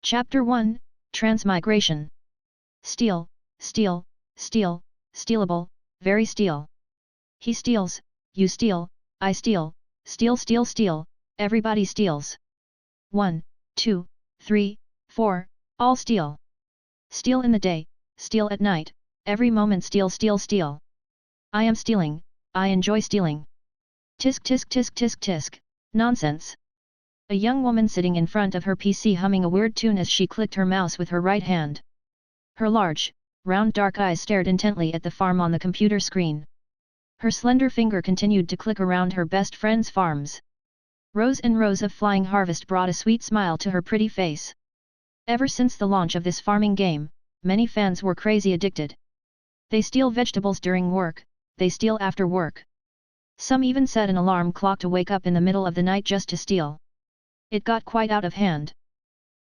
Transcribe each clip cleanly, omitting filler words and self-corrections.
Chapter 1, Transmigration. Steal, steal, steal, stealable, very steal. He steals, you steal, I steal, steal steal steal, everybody steals. 1, 2, 3, 4, all steal. Steal in the day, steal at night, every moment steal steal steal. I am stealing, I enjoy stealing. Tisk tisk tisk tisk tisk, nonsense. A young woman sitting in front of her PC humming a weird tune as she clicked her mouse with her right hand. Her large, round dark eyes stared intently at the farm on the computer screen. Her slender finger continued to click around her best friend's farms. Rows and rows of flying harvest brought a sweet smile to her pretty face. Ever since the launch of this farming game, many fans were crazy addicted. They steal vegetables during work, they steal after work. Some even set an alarm clock to wake up in the middle of the night just to steal. It got quite out of hand.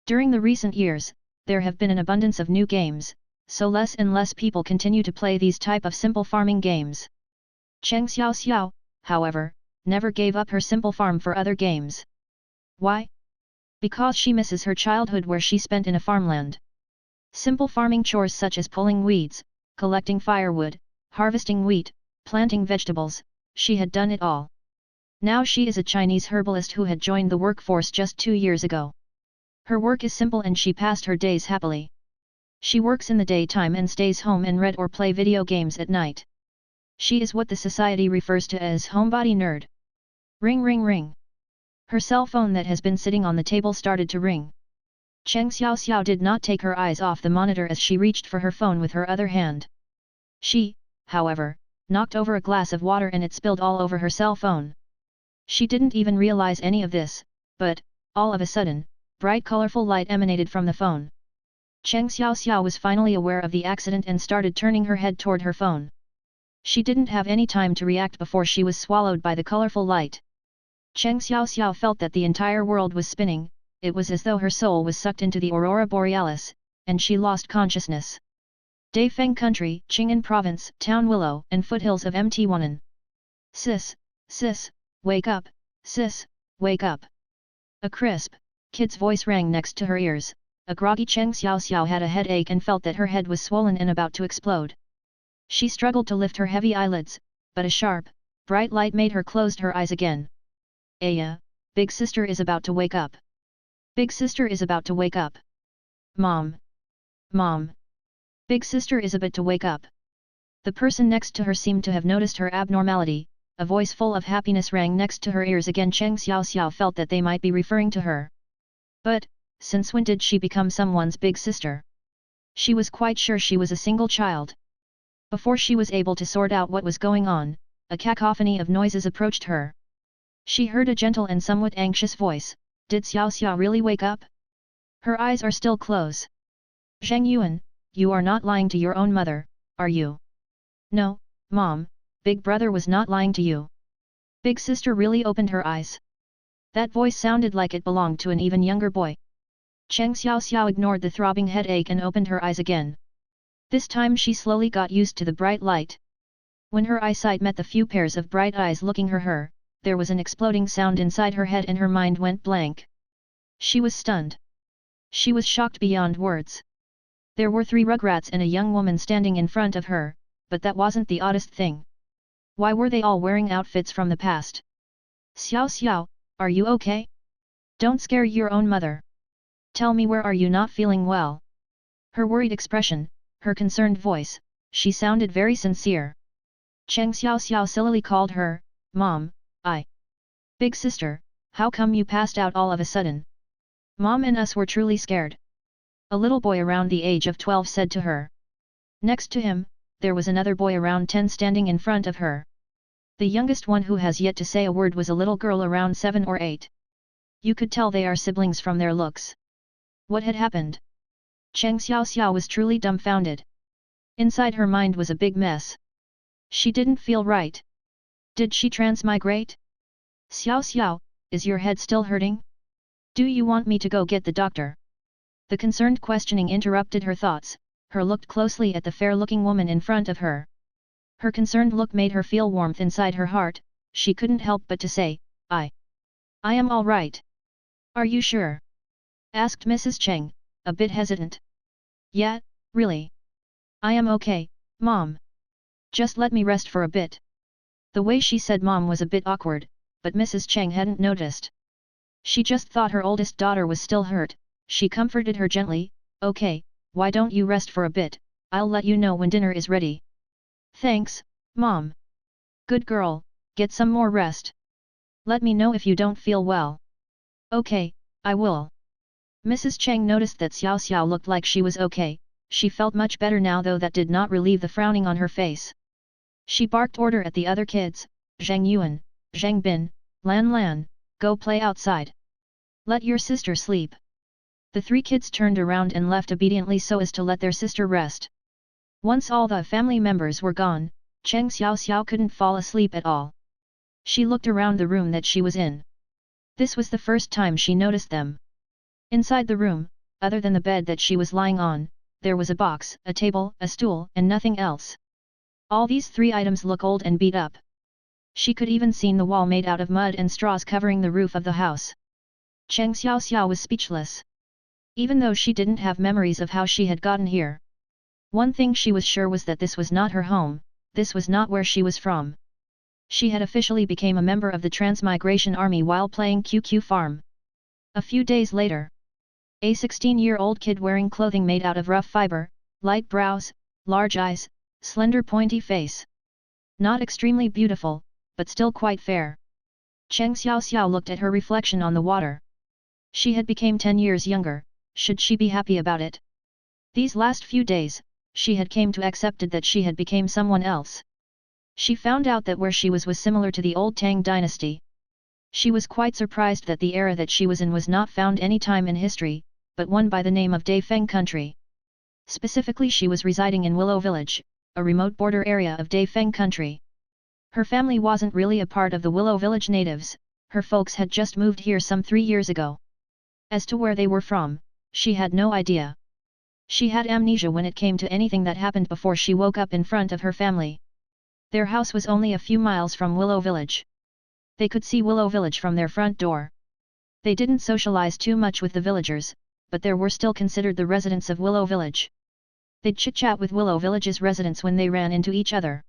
During the recent years, there have been an abundance of new games, so less and less people continue to play these type of simple farming games. Cheng Xiao Xiao, however, never gave up her simple farm for other games. Why? Because she misses her childhood where she spent in a farmland. Simple farming chores such as pulling weeds, collecting firewood, harvesting wheat, planting vegetables, she had done it all. Now she is a Chinese herbalist who had joined the workforce just 2 years ago. Her work is simple and she passed her days happily. She works in the daytime and stays home and read or play video games at night. She is what the society refers to as homebody nerd. Ring ring ring. Her cell phone that has been sitting on the table started to ring. Cheng Xiao Xiao did not take her eyes off the monitor as she reached for her phone with her other hand. She, however, knocked over a glass of water and it spilled all over her cell phone. She didn't even realize any of this, but, all of a sudden, bright colorful light emanated from the phone. Cheng Xiao Xiao was finally aware of the accident and started turning her head toward her phone. She didn't have any time to react before she was swallowed by the colorful light. Cheng Xiao Xiao felt that the entire world was spinning, it was as though her soul was sucked into the aurora borealis, and she lost consciousness. Dafeng Country, Qing'an Province, Town Willow and foothills of Mt Wanan. Sis, sis, wake up, sis, wake up. A crisp, kid's voice rang next to her ears. A groggy Cheng Xiao Xiao had a headache and felt that her head was swollen and about to explode. She struggled to lift her heavy eyelids, but a sharp, bright light made her close her eyes again. Aya, big sister is about to wake up. Big sister is about to wake up. Mom. Mom. Big sister is about to wake up. The person next to her seemed to have noticed her abnormality. A voice full of happiness rang next to her ears again. Cheng Xiao Xiao felt that they might be referring to her. But, since when did she become someone's big sister? She was quite sure she was a single child. Before she was able to sort out what was going on, a cacophony of noises approached her. She heard a gentle and somewhat anxious voice. Did Xiao Xiao really wake up? Her eyes are still closed. Zheng Yuan, you are not lying to your own mother, are you? No, Mom, Big brother was not lying to you. Big sister really opened her eyes. That voice sounded like it belonged to an even younger boy. Cheng Xiao Xiao ignored the throbbing headache and opened her eyes again. This time she slowly got used to the bright light. When her eyesight met the few pairs of bright eyes looking her, there was an exploding sound inside her head and her mind went blank. She was stunned. She was shocked beyond words. There were 3 rugrats and a young woman standing in front of her, but that wasn't the oddest thing. Why were they all wearing outfits from the past? Xiao Xiao, are you okay? Don't scare your own mother. Tell me, where are you not feeling well? Her worried expression, her concerned voice, she sounded very sincere. Cheng Xiao Xiao sillily called her, Mom, Big sister, how come you passed out all of a sudden? Mom and us were truly scared. A little boy around the age of 12 said to her. Next to him, there was another boy around 10 standing in front of her. The youngest one, who has yet to say a word, was a little girl around 7 or 8. You could tell they are siblings from their looks. What had happened? Cheng Xiao Xiao was truly dumbfounded. Inside her mind was a big mess. She didn't feel right. Did she transmigrate? Xiao Xiao, is your head still hurting? Do you want me to go get the doctor? The concerned questioning interrupted her thoughts. Her looked closely at the fair-looking woman in front of her. Her concerned look made her feel warmth inside her heart. She couldn't help but to say, I am all right. Are you sure? Asked Mrs. Cheng, a bit hesitant. Yeah, really. I am okay, Mom. Just let me rest for a bit. The way she said Mom was a bit awkward, but Mrs. Cheng hadn't noticed. She just thought her oldest daughter was still hurt. She comforted her gently, okay, why don't you rest for a bit, I'll let you know when dinner is ready. Thanks, Mom. Good girl, get some more rest. Let me know if you don't feel well. Okay, I will. Mrs. Cheng noticed that Xiao Xiao looked like she was okay. She felt much better now, though that did not relieve the frowning on her face. She barked order at the other kids, Zhang Yuan, Zhang Bin, Lan Lan, go play outside. Let your sister sleep. The three kids turned around and left obediently so as to let their sister rest. Once all the family members were gone, Cheng Xiao Xiao couldn't fall asleep at all. She looked around the room that she was in. This was the first time she noticed them. Inside the room, other than the bed that she was lying on, there was a box, a table, a stool, and nothing else. All these three items look old and beat up. She could even see the wall made out of mud and straws covering the roof of the house. Cheng Xiao Xiao was speechless. Even though she didn't have memories of how she had gotten here. One thing she was sure was that this was not her home, this was not where she was from. She had officially become a member of the Transmigration army while playing QQ Farm. A few days later, a 16-year-old kid wearing clothing made out of rough fiber, light brows, large eyes, slender pointy face. Not extremely beautiful, but still quite fair. Cheng Xiao Xiao looked at her reflection on the water. She had become 10 years younger, should she be happy about it? These last few days, she had came to accepted that she had become someone else. She found out that where she was similar to the old Tang dynasty. She was quite surprised that the era that she was in was not found any time in history, but one by the name of Daifeng country. Specifically, she was residing in Willow Village, a remote border area of Daifeng country. Her family wasn't really a part of the Willow Village natives, her folks had just moved here some 3 years ago. As to where they were from, she had no idea. She had amnesia when it came to anything that happened before she woke up in front of her family. Their house was only a few miles from Willow Village. They could see Willow Village from their front door. They didn't socialize too much with the villagers, but there were still considered the residents of Willow Village. They'd chit-chat with Willow Village's residents when they ran into each other.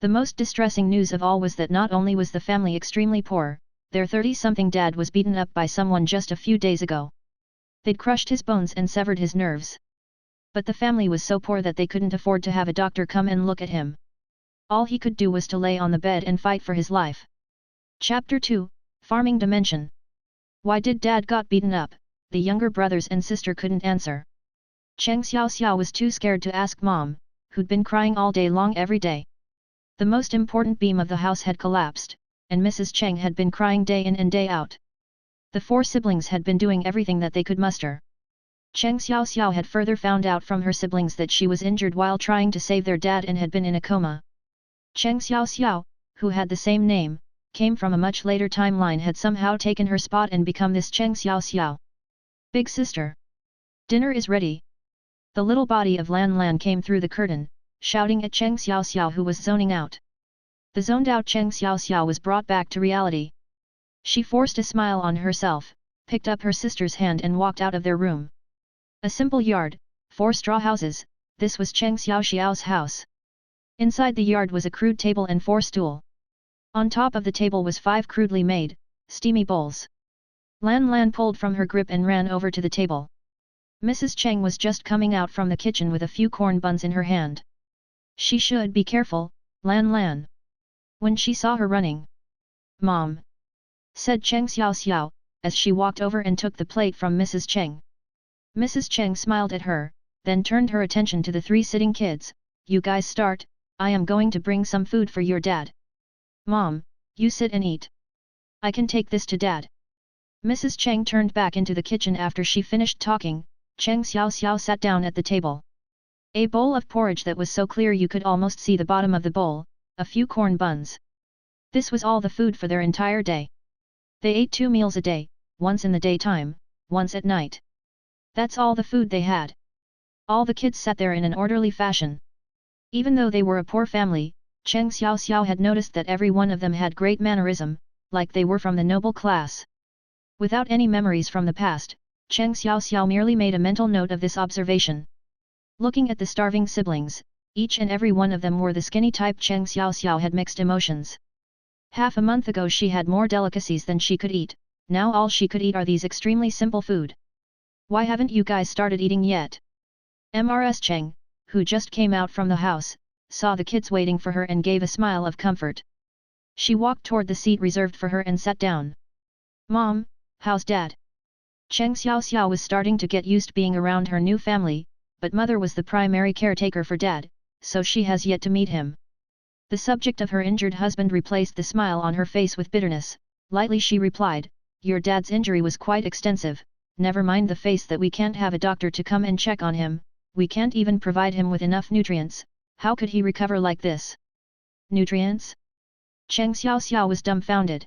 The most distressing news of all was that not only was the family extremely poor, their 30-something dad was beaten up by someone just a few days ago. They'd crushed his bones and severed his nerves. But the family was so poor that they couldn't afford to have a doctor come and look at him. All he could do was to lay on the bed and fight for his life. Chapter 2, Farming Dimension. Why did Dad got beaten up? The younger brothers and sister couldn't answer. Cheng Xiao Xiao was too scared to ask Mom, who'd been crying all day long every day. The most important beam of the house had collapsed, and Mrs. Cheng had been crying day in and day out. The 4 siblings had been doing everything that they could muster. Cheng Xiao Xiao had further found out from her siblings that she was injured while trying to save their dad and had been in a coma. Cheng Xiao Xiao, who had the same name, came from a much later timeline, had somehow taken her spot and become this Cheng Xiao Xiao. Big sister. Dinner is ready. The little body of Lan Lan came through the curtain, shouting at Cheng Xiao Xiao, who was zoning out. The zoned out Cheng Xiao Xiao was brought back to reality. She forced a smile on herself, picked up her sister's hand and walked out of their room. A simple yard, 4 straw houses, this was Cheng Xiao Xiao's house. Inside the yard was a crude table and 4 stools. On top of the table was 5 crudely made, steamy bowls. Lan Lan pulled from her grip and ran over to the table. Mrs. Cheng was just coming out from the kitchen with a few corn buns in her hand. She should be careful, Lan Lan. When she saw her running. Mom! Said Cheng Xiao Xiao, as she walked over and took the plate from Mrs. Cheng. Mrs. Cheng smiled at her, then turned her attention to the 3 sitting kids. You guys start, I am going to bring some food for your dad. Mom, you sit and eat. I can take this to Dad. Mrs. Cheng turned back into the kitchen after she finished talking. Cheng Xiao Xiao sat down at the table. A bowl of porridge that was so clear you could almost see the bottom of the bowl, a few corn buns. This was all the food for their entire day. They ate 2 meals a day, once in the daytime, once at night. That's all the food they had. All the kids sat there in an orderly fashion. Even though they were a poor family, Cheng Xiao Xiao had noticed that every one of them had great mannerism, like they were from the noble class. Without any memories from the past, Cheng Xiao Xiao merely made a mental note of this observation. Looking at the starving siblings, each and every one of them were the skinny type. Cheng Xiao Xiao had mixed emotions. Half a month ago she had more delicacies than she could eat, now all she could eat are these extremely simple food. Why haven't you guys started eating yet? Mrs. Cheng, who just came out from the house, saw the kids waiting for her and gave a smile of comfort. She walked toward the seat reserved for her and sat down. Mom, how's Dad? Cheng Xiao Xiao was starting to get used being around her new family, but mother was the primary caretaker for Dad, so she has yet to meet him. The subject of her injured husband replaced the smile on her face with bitterness. Lightly she replied, your dad's injury was quite extensive, never mind the face that we can't have a doctor to come and check on him, we can't even provide him with enough nutrients, how could he recover like this? Nutrients? Cheng Xiao Xiao was dumbfounded.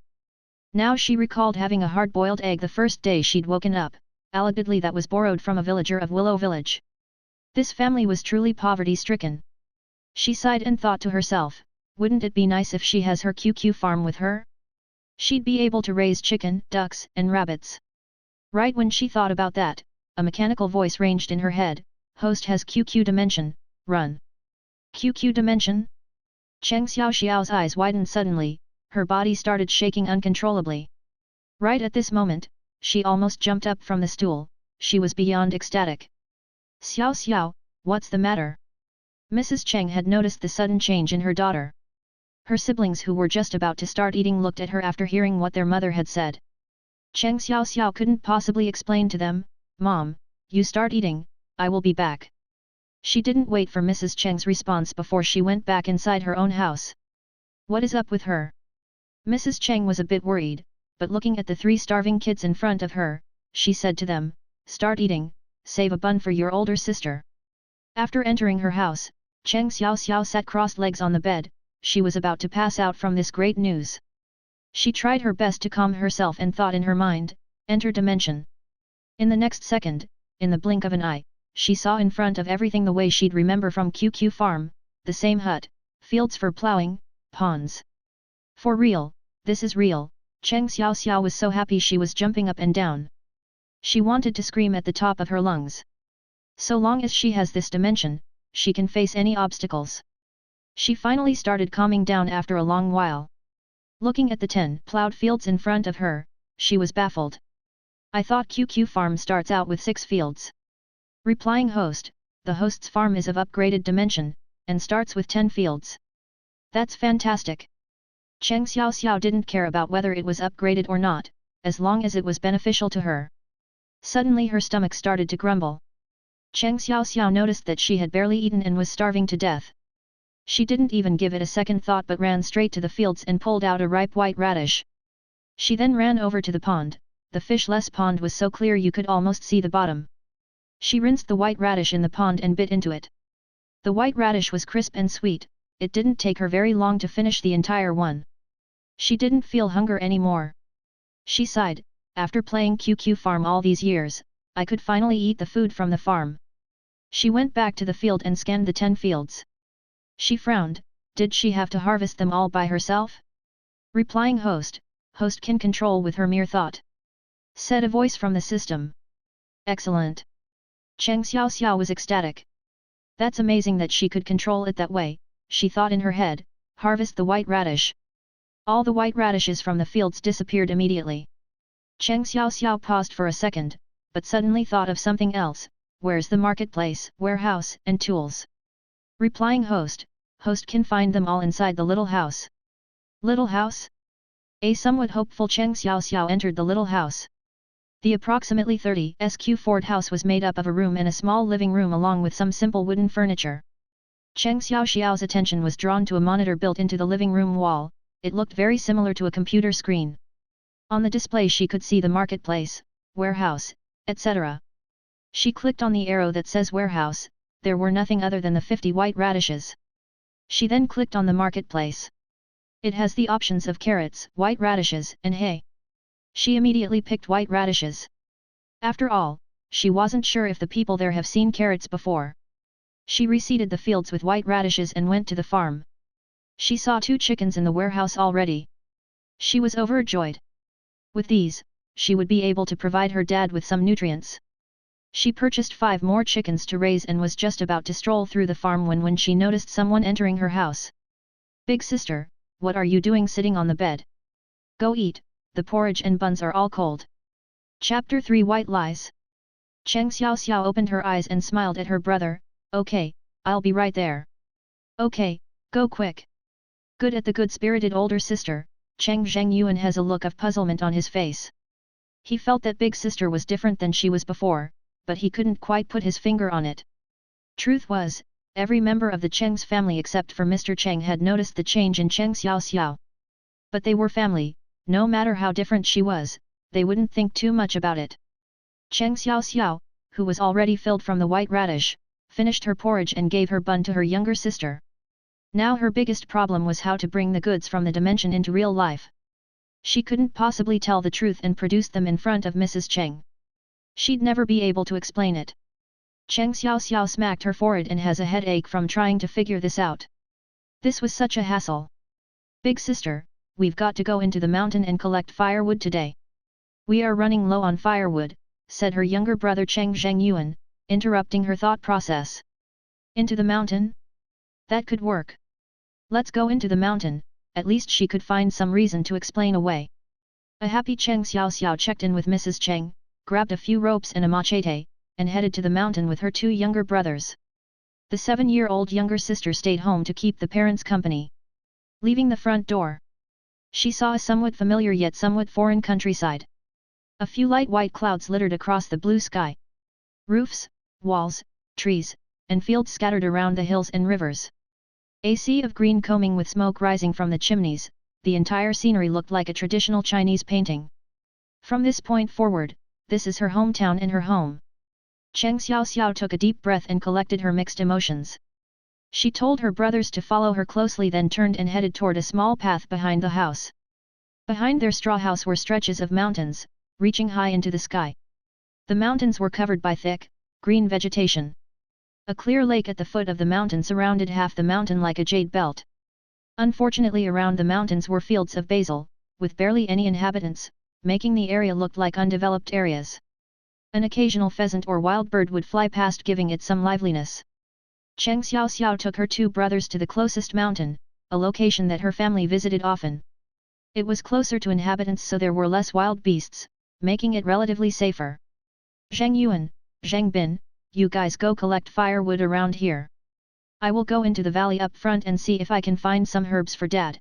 Now she recalled having a hard-boiled egg the first day she'd woken up, allegedly that was borrowed from a villager of Willow Village. This family was truly poverty-stricken. She sighed and thought to herself, wouldn't it be nice if she has her QQ farm with her? She'd be able to raise chicken, ducks, and rabbits. Right when she thought about that, a mechanical voice ranged in her head, host has QQ dimension, run. QQ dimension? Cheng Xiao Xiao's eyes widened suddenly, her body started shaking uncontrollably. Right at this moment, she almost jumped up from the stool, she was beyond ecstatic. Xiao Xiao, what's the matter? Mrs. Cheng had noticed the sudden change in her daughter. Her siblings who were just about to start eating looked at her after hearing what their mother had said. Cheng Xiao Xiao couldn't possibly explain to them, Mom, you start eating, I will be back. She didn't wait for Mrs. Cheng's response before she went back inside her own house. What is up with her? Mrs. Cheng was a bit worried, but looking at the 3 starving kids in front of her, she said to them, start eating, save a bun for your older sister. After entering her house, Cheng Xiao Xiao sat crossed legs on the bed, she was about to pass out from this great news. She tried her best to calm herself and thought in her mind, enter dimension. In the next second, in the blink of an eye, she saw in front of everything the way she'd remember from QQ Farm, the same hut, fields for plowing, ponds. For real, this is real, Cheng Xiao Xiao was so happy she was jumping up and down. She wanted to scream at the top of her lungs. So long as she has this dimension, she can face any obstacles. She finally started calming down after a long while. Looking at the 10 plowed fields in front of her, she was baffled. I thought QQ Farm starts out with 6 fields. Replying host, the host's farm is of upgraded dimension, and starts with 10 fields. That's fantastic. Cheng Xiao Xiao didn't care about whether it was upgraded or not, as long as it was beneficial to her. Suddenly her stomach started to grumble. Cheng Xiao Xiao noticed that she had barely eaten and was starving to death. She didn't even give it a second thought but ran straight to the fields and pulled out a ripe white radish. She then ran over to the pond, the fishless pond was so clear you could almost see the bottom. She rinsed the white radish in the pond and bit into it. The white radish was crisp and sweet, it didn't take her very long to finish the entire one. She didn't feel hunger anymore. She sighed, after playing QQ Farm all these years, I could finally eat the food from the farm. She went back to the field and scanned the 10 fields. She frowned, did she have to harvest them all by herself? Replying host can control with her mere thought. Said a voice from the system. Excellent. Cheng Xiao Xiao was ecstatic. That's amazing that she could control it that way, she thought in her head, harvest the white radish. All the white radishes from the fields disappeared immediately. Cheng Xiao Xiao paused for a second, but suddenly thought of something else, where's the marketplace, warehouse, and tools? Replying host can find them all inside the little house. Little house? A somewhat hopeful Cheng Xiao Xiao entered the little house. The approximately 30 SQ Ford house was made up of a room and a small living room along with some simple wooden furniture. Cheng Xiao Xiao's attention was drawn to a monitor built into the living room wall, it looked very similar to a computer screen. On the display she could see the marketplace, warehouse, etc. She clicked on the arrow that says warehouse, there were nothing other than the 50 white radishes. She then clicked on the marketplace. It has the options of carrots, white radishes, and hay. She immediately picked white radishes. After all, she wasn't sure if the people there have seen carrots before. She reseeded the fields with white radishes and went to the farm. She saw 2 chickens in the warehouse already. She was overjoyed. With these, she would be able to provide her dad with some nutrients. She purchased 5 more chickens to raise and was just about to stroll through the farm when she noticed someone entering her house. Big sister, what are you doing sitting on the bed? Go eat, the porridge and buns are all cold. Chapter 3 White Lies. Cheng Xiao Xiao opened her eyes and smiled at her brother. Okay, I'll be right there. Okay, go quick. Good at the good-spirited older sister, Cheng Zhengyuan has a look of puzzlement on his face. He felt that big sister was different than she was before, but he couldn't quite put his finger on it. Truth was, every member of the Cheng's family except for Mr. Cheng had noticed the change in Cheng Xiao Xiao. But they were family, no matter how different she was, they wouldn't think too much about it. Cheng Xiao Xiao, who was already filled from the white radish, finished her porridge and gave her bun to her younger sister. Now her biggest problem was how to bring the goods from the dimension into real life. She couldn't possibly tell the truth and produce them in front of Mrs. Cheng. She'd never be able to explain it. Cheng Xiao Xiao smacked her forehead and has a headache from trying to figure this out. This was such a hassle. Big sister, we've got to go into the mountain and collect firewood today. We are running low on firewood, said her younger brother Cheng Zhengyuan, interrupting her thought process. Into the mountain? That could work. Let's go into the mountain, at least she could find some reason to explain away. A happy Cheng Xiao Xiao checked in with Mrs. Cheng, grabbed a few ropes and a machete, and headed to the mountain with her 2 younger brothers. The 7-year-old younger sister stayed home to keep the parents company. Leaving the front door, she saw a somewhat familiar yet somewhat foreign countryside. A few light white clouds littered across the blue sky. Roofs, walls, trees, and fields scattered around the hills and rivers. A sea of green combing with smoke rising from the chimneys, the entire scenery looked like a traditional Chinese painting. From this point forward, this is her hometown and her home. Cheng Xiao Xiao took a deep breath and collected her mixed emotions. She told her brothers to follow her closely, then turned and headed toward a small path behind the house. Behind their straw house were stretches of mountains, reaching high into the sky. The mountains were covered by thick, green vegetation. A clear lake at the foot of the mountain surrounded half the mountain like a jade belt. Unfortunately, around the mountains were fields of basil, with barely any inhabitants, making the area look like undeveloped areas. An occasional pheasant or wild bird would fly past, giving it some liveliness. Cheng Xiao Xiao took her 2 brothers to the closest mountain, a location that her family visited often. It was closer to inhabitants, so there were less wild beasts, making it relatively safer. Zheng Yuan, Zheng Bin, you guys go collect firewood around here. I will go into the valley up front and see if I can find some herbs for Dad.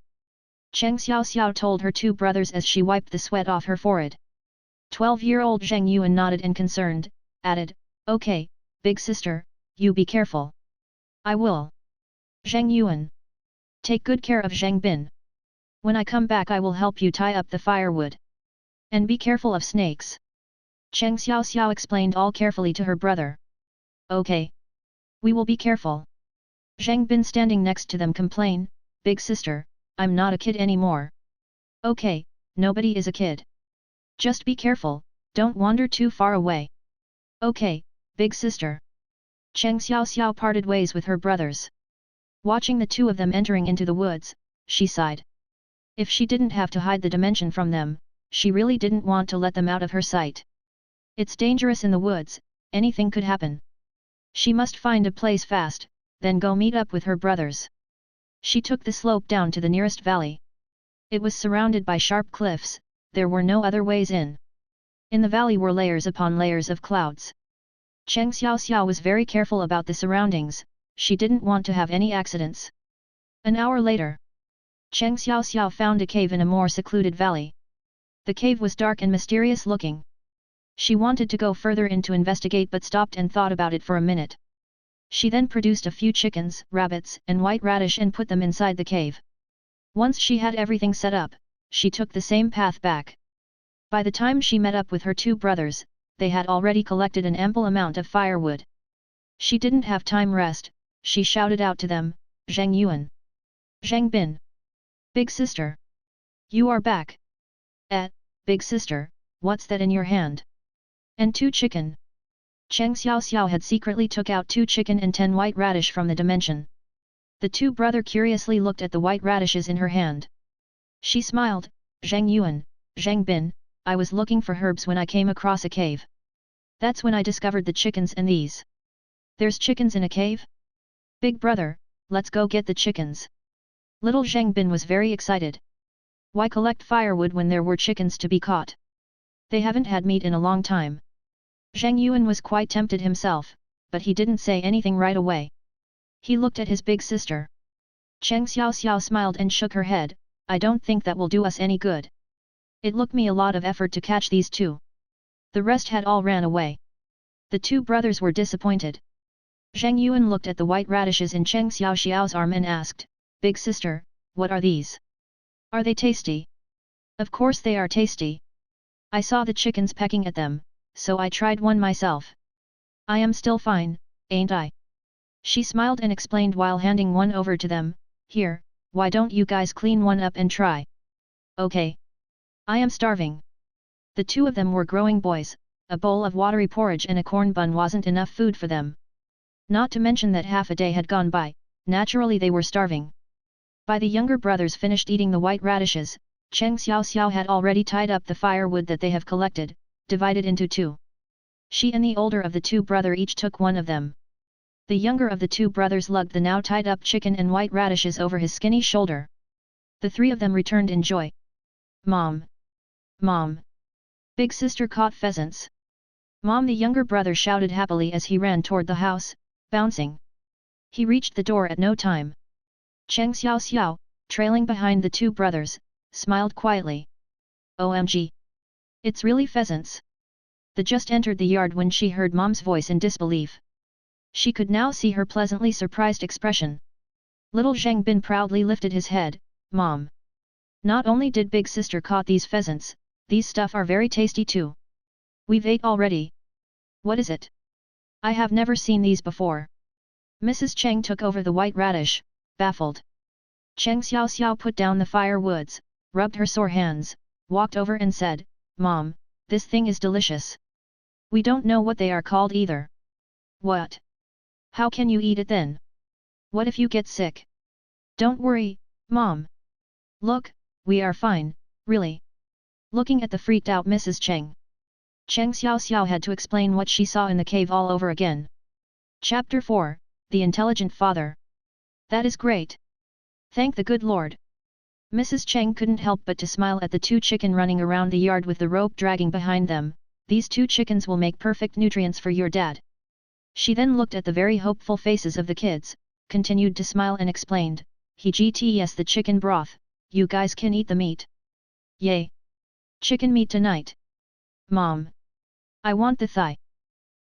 Cheng Xiao Xiao told her 2 brothers as she wiped the sweat off her forehead. 12-year-old Zheng Yuan nodded and concerned, added, Okay, big sister, you be careful. I will. Zheng Yuan. Take good care of Zheng Bin. When I come back I will help you tie up the firewood. And be careful of snakes. Cheng Xiao Xiao explained all carefully to her brother. Okay. We will be careful. Zheng Bin, standing next to them, complained, Big sister, I'm not a kid anymore. Okay, nobody is a kid. Just be careful, don't wander too far away. Okay, big sister. Cheng Xiao Xiao parted ways with her brothers. Watching the 2 of them entering into the woods, she sighed. If she didn't have to hide the dimension from them, she really didn't want to let them out of her sight. It's dangerous in the woods, anything could happen. She must find a place fast, then go meet up with her brothers. She took the slope down to the nearest valley. It was surrounded by sharp cliffs, there were no other ways in. In the valley were layers upon layers of clouds. Cheng Xiao Xiao was very careful about the surroundings, she didn't want to have any accidents. An hour later, Cheng Xiao Xiao found a cave in a more secluded valley. The cave was dark and mysterious looking. She wanted to go further in to investigate but stopped and thought about it for a minute. She then produced a few chickens, rabbits, and white radish and put them inside the cave. Once she had everything set up, she took the same path back. By the time she met up with her 2 brothers, they had already collected an ample amount of firewood. She didn't have time rest, she shouted out to them, Zheng Yuan. Zheng Bin. Big sister. You are back. Big sister, what's that in your hand? And 2 chicken. Cheng Xiao Xiao had secretly took out 2 chicken and 10 white radish from the dimension. The 2 brothers curiously looked at the white radishes in her hand. She smiled, Zheng Yuan, Zheng Bin, I was looking for herbs when I came across a cave. That's when I discovered the chickens and these. There's chickens in a cave? Big brother, let's go get the chickens. Little Zheng Bin was very excited. Why collect firewood when there were chickens to be caught? They haven't had meat in a long time. Zheng Yuan was quite tempted himself, but he didn't say anything right away. He looked at his big sister. Cheng Xiao Xiao smiled and shook her head. I don't think that will do us any good. It took me a lot of effort to catch these two. The rest had all ran away. The two brothers were disappointed. Zheng Yuan looked at the white radishes in Cheng Xiao Xiao's arm and asked, Big sister, what are these? Are they tasty? Of course they are tasty. I saw the chickens pecking at them, so I tried one myself. I am still fine, ain't I? She smiled and explained while handing one over to them. Here, why don't you guys clean one up and try? Okay. I am starving. The two of them were growing boys, a bowl of watery porridge and a corn bun wasn't enough food for them. Not to mention that half a day had gone by, naturally they were starving. By the younger brothers finished eating the white radishes, Cheng Xiao Xiao had already tied up the firewood that they have collected, divided into two. She and the older of the two brother each took one of them. The younger of the two brothers lugged the now tied up chicken and white radishes over his skinny shoulder. The three of them returned in joy. Mom! Mom! Big sister caught pheasants. Mom! The younger brother shouted happily as he ran toward the house, bouncing. He reached the door at no time. Cheng Xiao Xiao, trailing behind the two brothers, smiled quietly. OMG! It's really pheasants. They just entered the yard when she heard Mom's voice in disbelief. She could now see her pleasantly surprised expression. Little Zheng Bin proudly lifted his head. Mom! Not only did big sister caught these pheasants, these stuff are very tasty too. We've ate already. What is it? I have never seen these before. Mrs. Cheng took over the white radish, baffled. Cheng Xiao Xiao put down the firewoods, rubbed her sore hands, walked over and said, Mom, this thing is delicious. We don't know what they are called either. What? How can you eat it then? What if you get sick? Don't worry, Mom. Look, we are fine, really. Looking at the freaked out Mrs. Cheng, Cheng Xiao Xiao had to explain what she saw in the cave all over again. Chapter 4, The Intelligent Father. That is great. Thank the good Lord. Mrs. Cheng couldn't help but to smile at the two chicken running around the yard with the rope dragging behind them. These two chickens will make perfect nutrients for your dad. She then looked at the very hopeful faces of the kids, continued to smile and explained, Yes, the chicken broth, you guys can eat the meat. Yay! Chicken meat tonight. Mom! I want the thigh.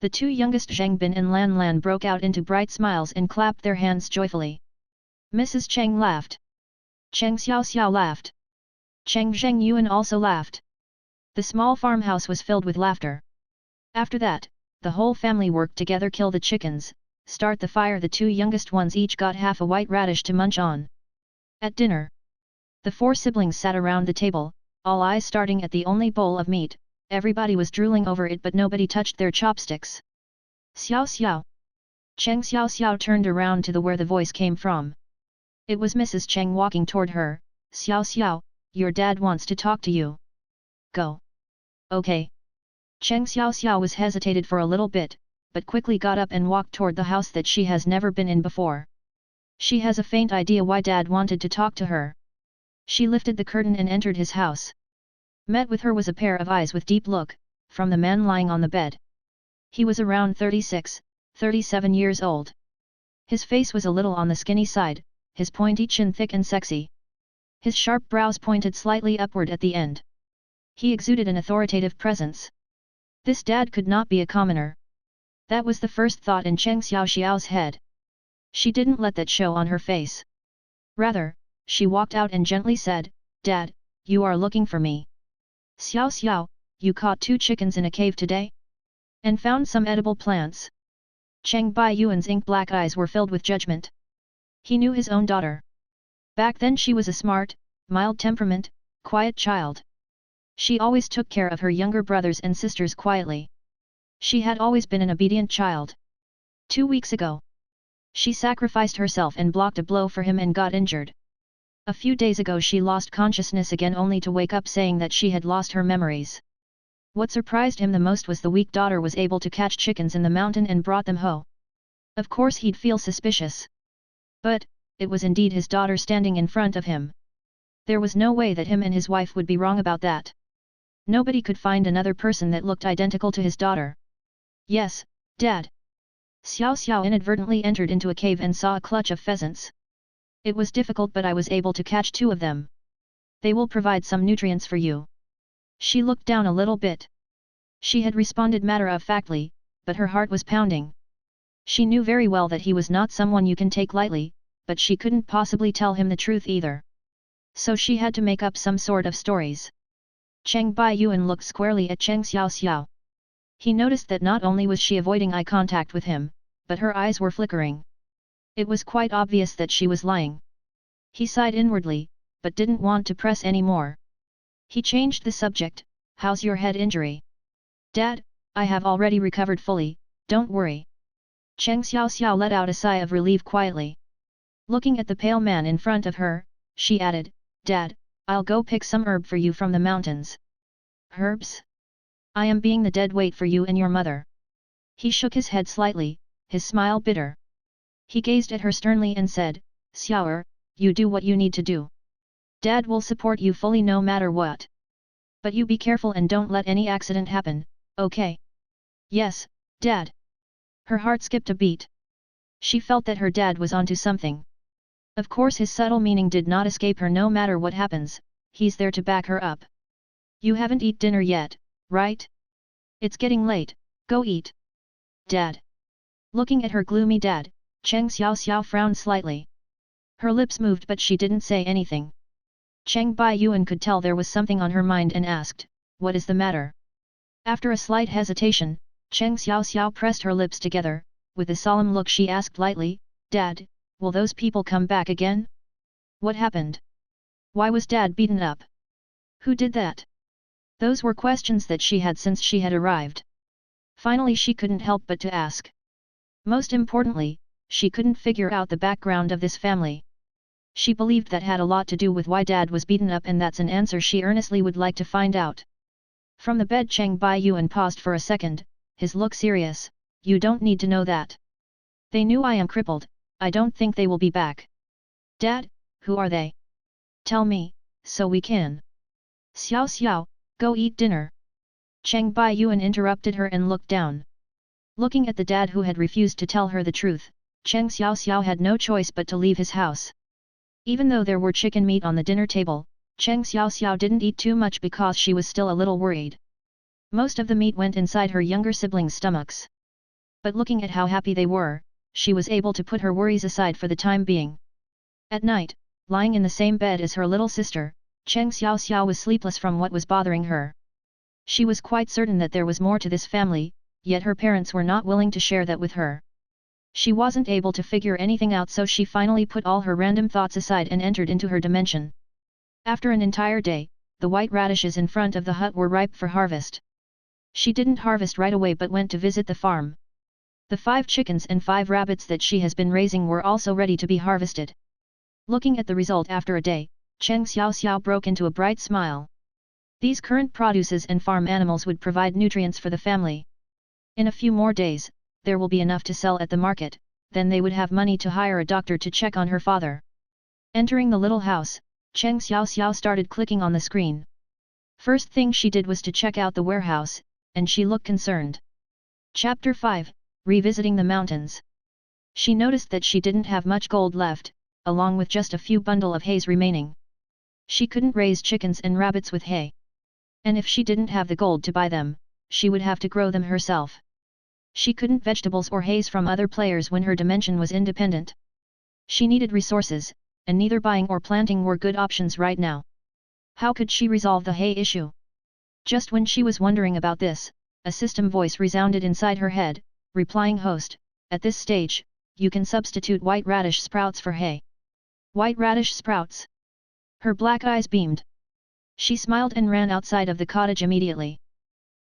The two youngest Zheng Bin and Lan Lan broke out into bright smiles and clapped their hands joyfully. Mrs. Cheng laughed. Cheng Xiao Xiao laughed. Cheng Zheng Yuan also laughed. The small farmhouse was filled with laughter. After that, the whole family worked together kill the chickens, start the fire. The two youngest ones each got half a white radish to munch on. At dinner, the four siblings sat around the table, all eyes starting at the only bowl of meat. Everybody was drooling over it but nobody touched their chopsticks. Xiao Xiao! Cheng Xiao Xiao turned around to where the voice came from. It was Mrs. Cheng walking toward her. Xiao Xiao, your dad wants to talk to you. Go. Okay. Cheng Xiao Xiao was hesitated for a little bit, but quickly got up and walked toward the house that she has never been in before. She has a faint idea why Dad wanted to talk to her. She lifted the curtain and entered his house. Met with her was a pair of eyes with deep look, from the man lying on the bed. He was around 36, 37 years old. His face was a little on the skinny side, his pointy chin thick and sexy. His sharp brows pointed slightly upward at the end. He exuded an authoritative presence. This dad could not be a commoner. That was the first thought in Cheng Xiao Xiao's head. She didn't let that show on her face. Rather, she walked out and gently said, Dad, you are looking for me. Xiao Xiao, you caught 2 chickens in a cave today? And found some edible plants? Cheng Baiyuan's ink-black eyes were filled with judgment. He knew his own daughter. Back then she was a smart, mild-temperament, quiet child. She always took care of her younger brothers and sisters quietly. She had always been an obedient child. 2 weeks ago, she sacrificed herself and blocked a blow for him and got injured. A few days ago she lost consciousness again only to wake up saying that she had lost her memories. What surprised him the most was the weak daughter was able to catch chickens in the mountain and brought them home. Of course he'd feel suspicious. But, it was indeed his daughter standing in front of him. There was no way that him and his wife would be wrong about that. Nobody could find another person that looked identical to his daughter. Yes, Dad. Xiao Xiao inadvertently entered into a cave and saw a clutch of pheasants. It was difficult but I was able to catch 2 of them. They will provide some nutrients for you. She looked down a little bit. She had responded matter-of-factly, but her heart was pounding. She knew very well that he was not someone you can take lightly, but she couldn't possibly tell him the truth either. So she had to make up some sort of stories. Cheng Baiyuan looked squarely at Cheng Xiao Xiao. He noticed that not only was she avoiding eye contact with him, but her eyes were flickering. It was quite obvious that she was lying. He sighed inwardly, but didn't want to press any more. He changed the subject. How's your head injury? Dad, I have already recovered fully, don't worry. Cheng Xiao Xiao let out a sigh of relief quietly. Looking at the pale man in front of her, she added, Dad, I'll go pick some herb for you from the mountains. Herbs? I am being the dead weight for you and your mother. He shook his head slightly, his smile bitter. He gazed at her sternly and said, Xiaoer, you do what you need to do. Dad will support you fully no matter what. But you be careful and don't let any accident happen, okay? Yes, Dad. Her heart skipped a beat. She felt that her dad was onto something. Of course his subtle meaning did not escape her no matter what happens, he's there to back her up. You haven't eaten dinner yet, right? It's getting late, go eat. Dad. Looking at her gloomy dad, Cheng Xiao Xiao frowned slightly. Her lips moved but she didn't say anything. Cheng Baiyuan could tell there was something on her mind and asked, what is the matter? After a slight hesitation, Cheng Xiao Xiao pressed her lips together, with a solemn look she asked lightly, Dad, will those people come back again? What happened? Why was Dad beaten up? Who did that? Those were questions that she had since she had arrived. Finally she couldn't help but to ask. Most importantly, she couldn't figure out the background of this family. She believed that had a lot to do with why Dad was beaten up and that's an answer she earnestly would like to find out. From the bed Cheng Baiyuan paused for a second, his look serious, you don't need to know that. They knew I am crippled, I don't think they will be back. Dad, who are they? Tell me, so we can. Xiao Xiao, go eat dinner. Cheng Baiyuan interrupted her and looked down. Looking at the dad who had refused to tell her the truth, Cheng Xiao Xiao had no choice but to leave his house. Even though there were chicken meat on the dinner table, Cheng Xiao Xiao didn't eat too much because she was still a little worried. Most of the meat went inside her younger siblings' stomachs. But looking at how happy they were, she was able to put her worries aside for the time being. At night, lying in the same bed as her little sister, Cheng Xiao Xiao was sleepless from what was bothering her. She was quite certain that there was more to this family, yet her parents were not willing to share that with her. She wasn't able to figure anything out so she finally put all her random thoughts aside and entered into her dimension. After an entire day, the white radishes in front of the hut were ripe for harvest. She didn't harvest right away but went to visit the farm. The 5 chickens and 5 rabbits that she has been raising were also ready to be harvested. Looking at the result after a day, Cheng Xiao Xiao broke into a bright smile. These current produces and farm animals would provide nutrients for the family. In a few more days, there will be enough to sell at the market, then they would have money to hire a doctor to check on her father. Entering the little house, Cheng Xiao Xiao started clicking on the screen. First thing she did was to check out the warehouse, and she looked concerned. Chapter 5, Revisiting the Mountains. She noticed that she didn't have much gold left, along with just a few bundle of hays remaining. She couldn't raise chickens and rabbits with hay. And if she didn't have the gold to buy them, she would have to grow them herself. She couldn't vegetables or hays from other players when her dimension was independent. She needed resources, and neither buying or planting were good options right now. How could she resolve the hay issue? Just when she was wondering about this, a system voice resounded inside her head, replying host, at this stage, you can substitute white radish sprouts for hay. White radish sprouts? Her black eyes beamed. She smiled and ran outside of the cottage immediately.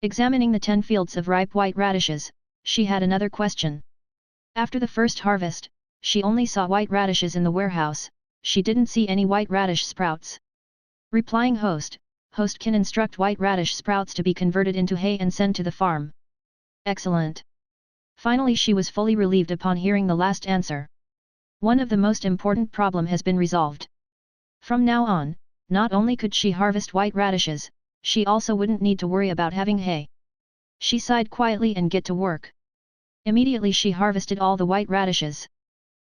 Examining the 10 fields of ripe white radishes, she had another question. After the first harvest, she only saw white radishes in the warehouse, she didn't see any white radish sprouts. Replying host can instruct white radish sprouts to be converted into hay and sent to the farm. Excellent. Finally she was fully relieved upon hearing the last answer. One of the most important problem has been resolved. From now on, not only could she harvest white radishes, she also wouldn't need to worry about having hay. She sighed quietly and get to work. Immediately she harvested all the white radishes.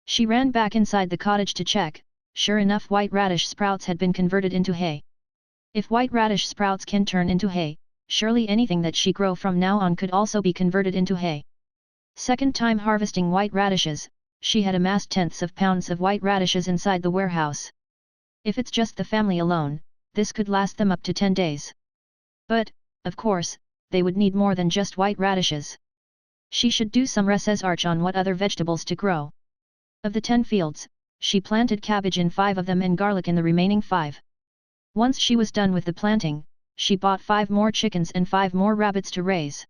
She ran back inside the cottage to check. Sure enough, white radish sprouts had been converted into hay. If white radish sprouts can turn into hay, surely anything that she grow from now on could also be converted into hay. Second time harvesting white radishes, she had amassed tenths of pounds of white radishes inside the warehouse. If it's just the family alone, this could last them up to 10 days. But, of course, they would need more than just white radishes. She should do some research on what other vegetables to grow. Of the 10 fields, she planted cabbage in 5 of them and garlic in the remaining 5. Once she was done with the planting, she bought 5 more chickens and 5 more rabbits to raise.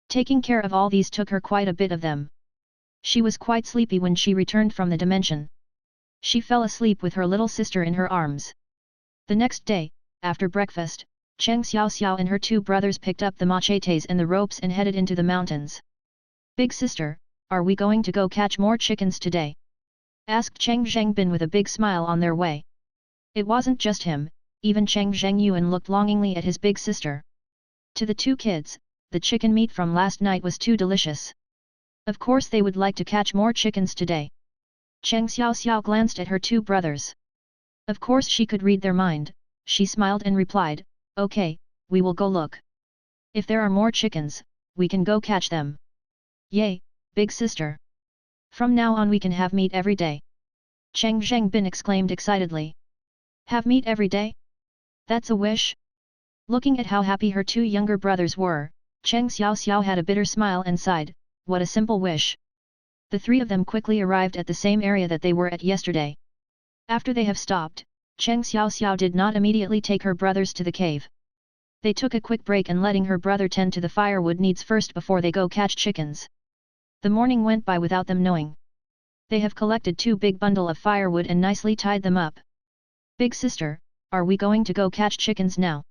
Taking care of all these took her quite a bit of them. She was quite sleepy when she returned from the dimension. She fell asleep with her little sister in her arms. The next day, after breakfast, Cheng Xiao Xiao and her 2 brothers picked up the machetes and the ropes and headed into the mountains. Big sister, are we going to go catch more chickens today? Asked Cheng Zhengbin with a big smile on their way. It wasn't just him, even Cheng Zhengyuan looked longingly at his big sister. To the 2 kids, the chicken meat from last night was too delicious. Of course they would like to catch more chickens today. Cheng Xiao Xiao glanced at her 2 brothers. Of course she could read their mind, she smiled and replied, okay, we will go look. If there are more chickens, we can go catch them. Yay, big sister! From now on we can have meat every day. Cheng Zhengbin exclaimed excitedly. Have meat every day? That's a wish? Looking at how happy her 2 younger brothers were, Cheng Xiao Xiao had a bitter smile and sighed, what a simple wish. The 3 of them quickly arrived at the same area that they were at yesterday. After they have stopped, Cheng Xiao Xiao did not immediately take her brothers to the cave. They took a quick break and letting her brother tend to the firewood needs first before they go catch chickens. The morning went by without them knowing. They have collected 2 big bundles of firewood and nicely tied them up. Big sister, are we going to go catch chickens now?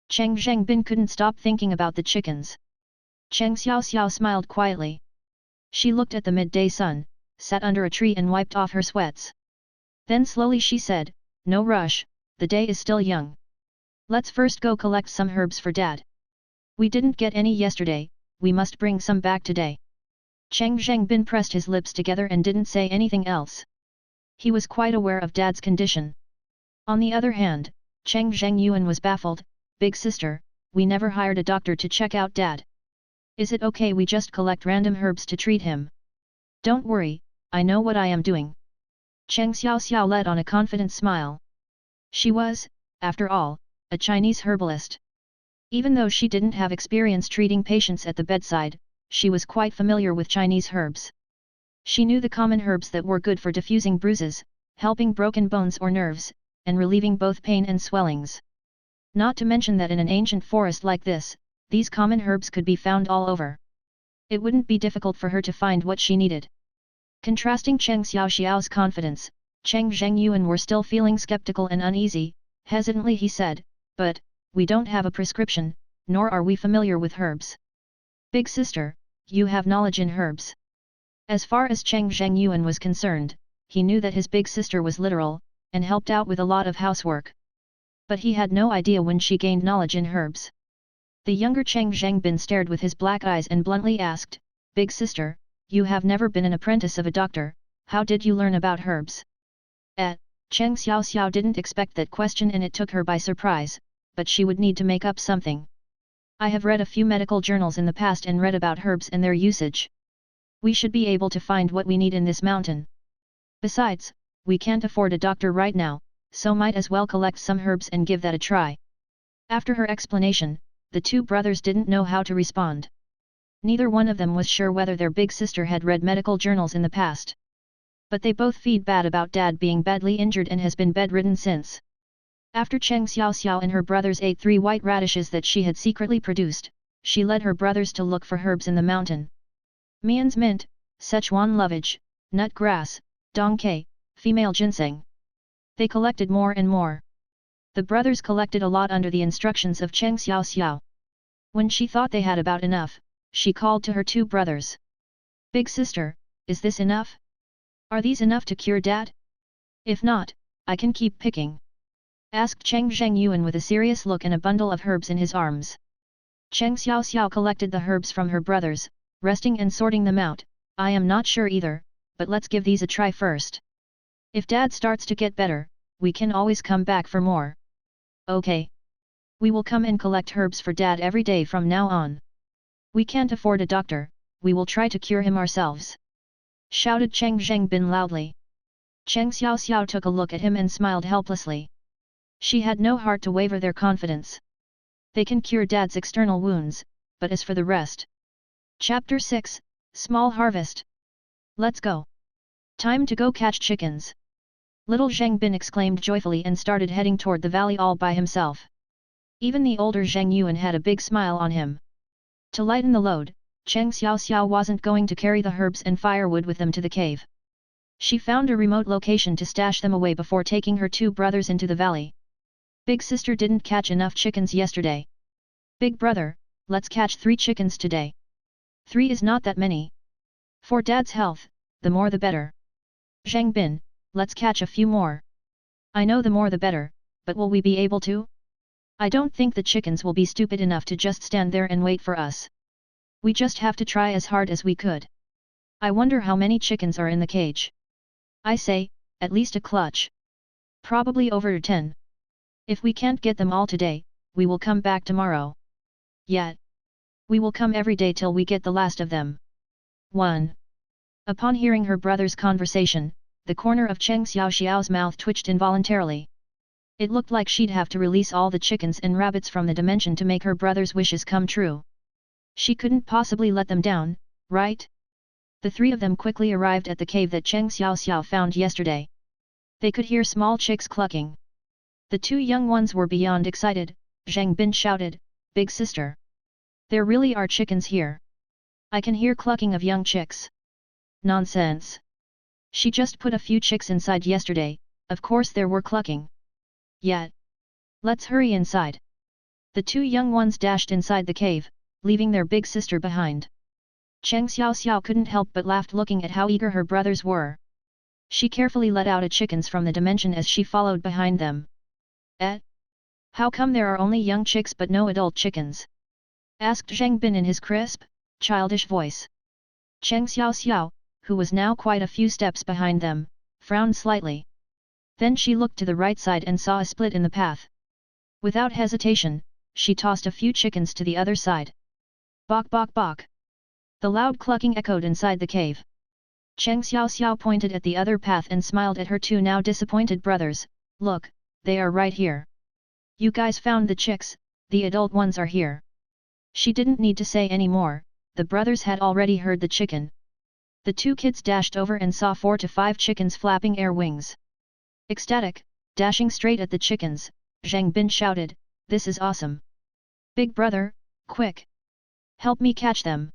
Cheng Zhengbin couldn't stop thinking about the chickens. Cheng Xiao Xiao smiled quietly. She looked at the midday sun, sat under a tree and wiped off her sweats. Then slowly she said, no rush, the day is still young. Let's first go collect some herbs for Dad. We didn't get any yesterday, we must bring some back today. Cheng Zhengbin pressed his lips together and didn't say anything else. He was quite aware of Dad's condition. On the other hand, Cheng Zhengyuan was baffled, big sister, we never hired a doctor to check out Dad. Is it okay we just collect random herbs to treat him? Don't worry, I know what I am doing. Cheng Xiao Xiao led on a confident smile. She was, after all, a Chinese herbalist. Even though she didn't have experience treating patients at the bedside, she was quite familiar with Chinese herbs. She knew the common herbs that were good for diffusing bruises, helping broken bones or nerves, and relieving both pain and swellings. Not to mention that in an ancient forest like this, these common herbs could be found all over. It wouldn't be difficult for her to find what she needed. Contrasting Cheng Xiao Xiao's confidence, Cheng Zhengyuan were still feeling skeptical and uneasy. Hesitantly he said, but, we don't have a prescription, nor are we familiar with herbs. Big sister, you have knowledge in herbs. As far as Cheng Zhengyuan was concerned, he knew that his big sister was literal, and helped out with a lot of housework. But he had no idea when she gained knowledge in herbs. The younger Cheng Zhengbin stared with his black eyes and bluntly asked, big sister, you have never been an apprentice of a doctor, how did you learn about herbs? Cheng Xiao Xiao didn't expect that question and it took her by surprise, but she would need to make up something. I have read a few medical journals in the past and read about herbs and their usage. We should be able to find what we need in this mountain. Besides, we can't afford a doctor right now, so might as well collect some herbs and give that a try. After her explanation, the 2 brothers didn't know how to respond. Neither one of them was sure whether their big sister had read medical journals in the past. But they both feel bad about Dad being badly injured and has been bedridden since. After Cheng Xiao Xiao and her brothers ate 3 white radishes that she had secretly produced, she led her brothers to look for herbs in the mountain. Mian's mint, Sichuan lovage, nut grass, dongcay, female ginseng. They collected more and more. The brothers collected a lot under the instructions of Cheng Xiao Xiao. When she thought they had about enough, she called to her two brothers. Big sister, is this enough? Are these enough to cure Dad? If not, I can keep picking. Asked Cheng Zhengyuan with a serious look and a bundle of herbs in his arms. Cheng Xiao Xiao collected the herbs from her brothers, resting and sorting them out. I am not sure either, but let's give these a try first. If Dad starts to get better, we can always come back for more. Okay. We will come and collect herbs for Dad every day from now on. We can't afford a doctor, we will try to cure him ourselves. Shouted Cheng Zhengbin loudly. Cheng Xiao Xiao took a look at him and smiled helplessly. She had no heart to waver their confidence. They can cure Dad's external wounds, but as for the rest. Chapter 6, Small Harvest. Let's go. Time to go catch chickens. Little Zheng Bin exclaimed joyfully and started heading toward the valley all by himself. Even the older Zheng Yuan had a big smile on him. To lighten the load, Cheng Xiao Xiao wasn't going to carry the herbs and firewood with them to the cave. She found a remote location to stash them away before taking her two brothers into the valley. Big sister didn't catch enough chickens yesterday. Big brother, let's catch 3 chickens today. 3 is not that many. For Dad's health, the more the better. Zheng Bin, let's catch a few more. I know the more the better, but will we be able to? I don't think the chickens will be stupid enough to just stand there and wait for us. We just have to try as hard as we could. I wonder how many chickens are in the cage. I say, at least a clutch. Probably over 10. If we can't get them all today, we will come back tomorrow. Yet. We will come every day till we get the last of them. 1. Upon hearing her brother's conversation, the corner of Cheng Xiao Xiao's mouth twitched involuntarily. It looked like she'd have to release all the chickens and rabbits from the dimension to make her brother's wishes come true. She couldn't possibly let them down, right? The 3 of them quickly arrived at the cave that Cheng Xiao Xiao found yesterday. They could hear small chicks clucking. The 2 young ones were beyond excited. Zheng Bin shouted, Big sister. There really are chickens here. I can hear clucking of young chicks. Nonsense. She just put a few chicks inside yesterday, of course there were clucking. Yet. Let's hurry inside. The 2 young ones dashed inside the cave, leaving their big sister behind. Cheng Xiao Xiao couldn't help but laugh looking at how eager her brothers were. She carefully let out a chickens from the dimension as she followed behind them. How come there are only young chicks but no adult chickens? Asked Zheng Bin in his crisp, childish voice. Cheng Xiao Xiao, who was now quite a few steps behind them, frowned slightly. Then she looked to the right side and saw a split in the path. Without hesitation, she tossed a few chickens to the other side. Bok bok bok. The loud clucking echoed inside the cave. Cheng Xiao Xiao pointed at the other path and smiled at her 2 now disappointed brothers. Look, they are right here. You guys found the chicks, the adult ones are here. She didn't need to say any more, the brothers had already heard the chicken. The 2 kids dashed over and saw 4 to 5 chickens flapping air wings. Ecstatic, dashing straight at the chickens, Zheng Bin shouted, this is awesome. Big brother, quick! Help me catch them.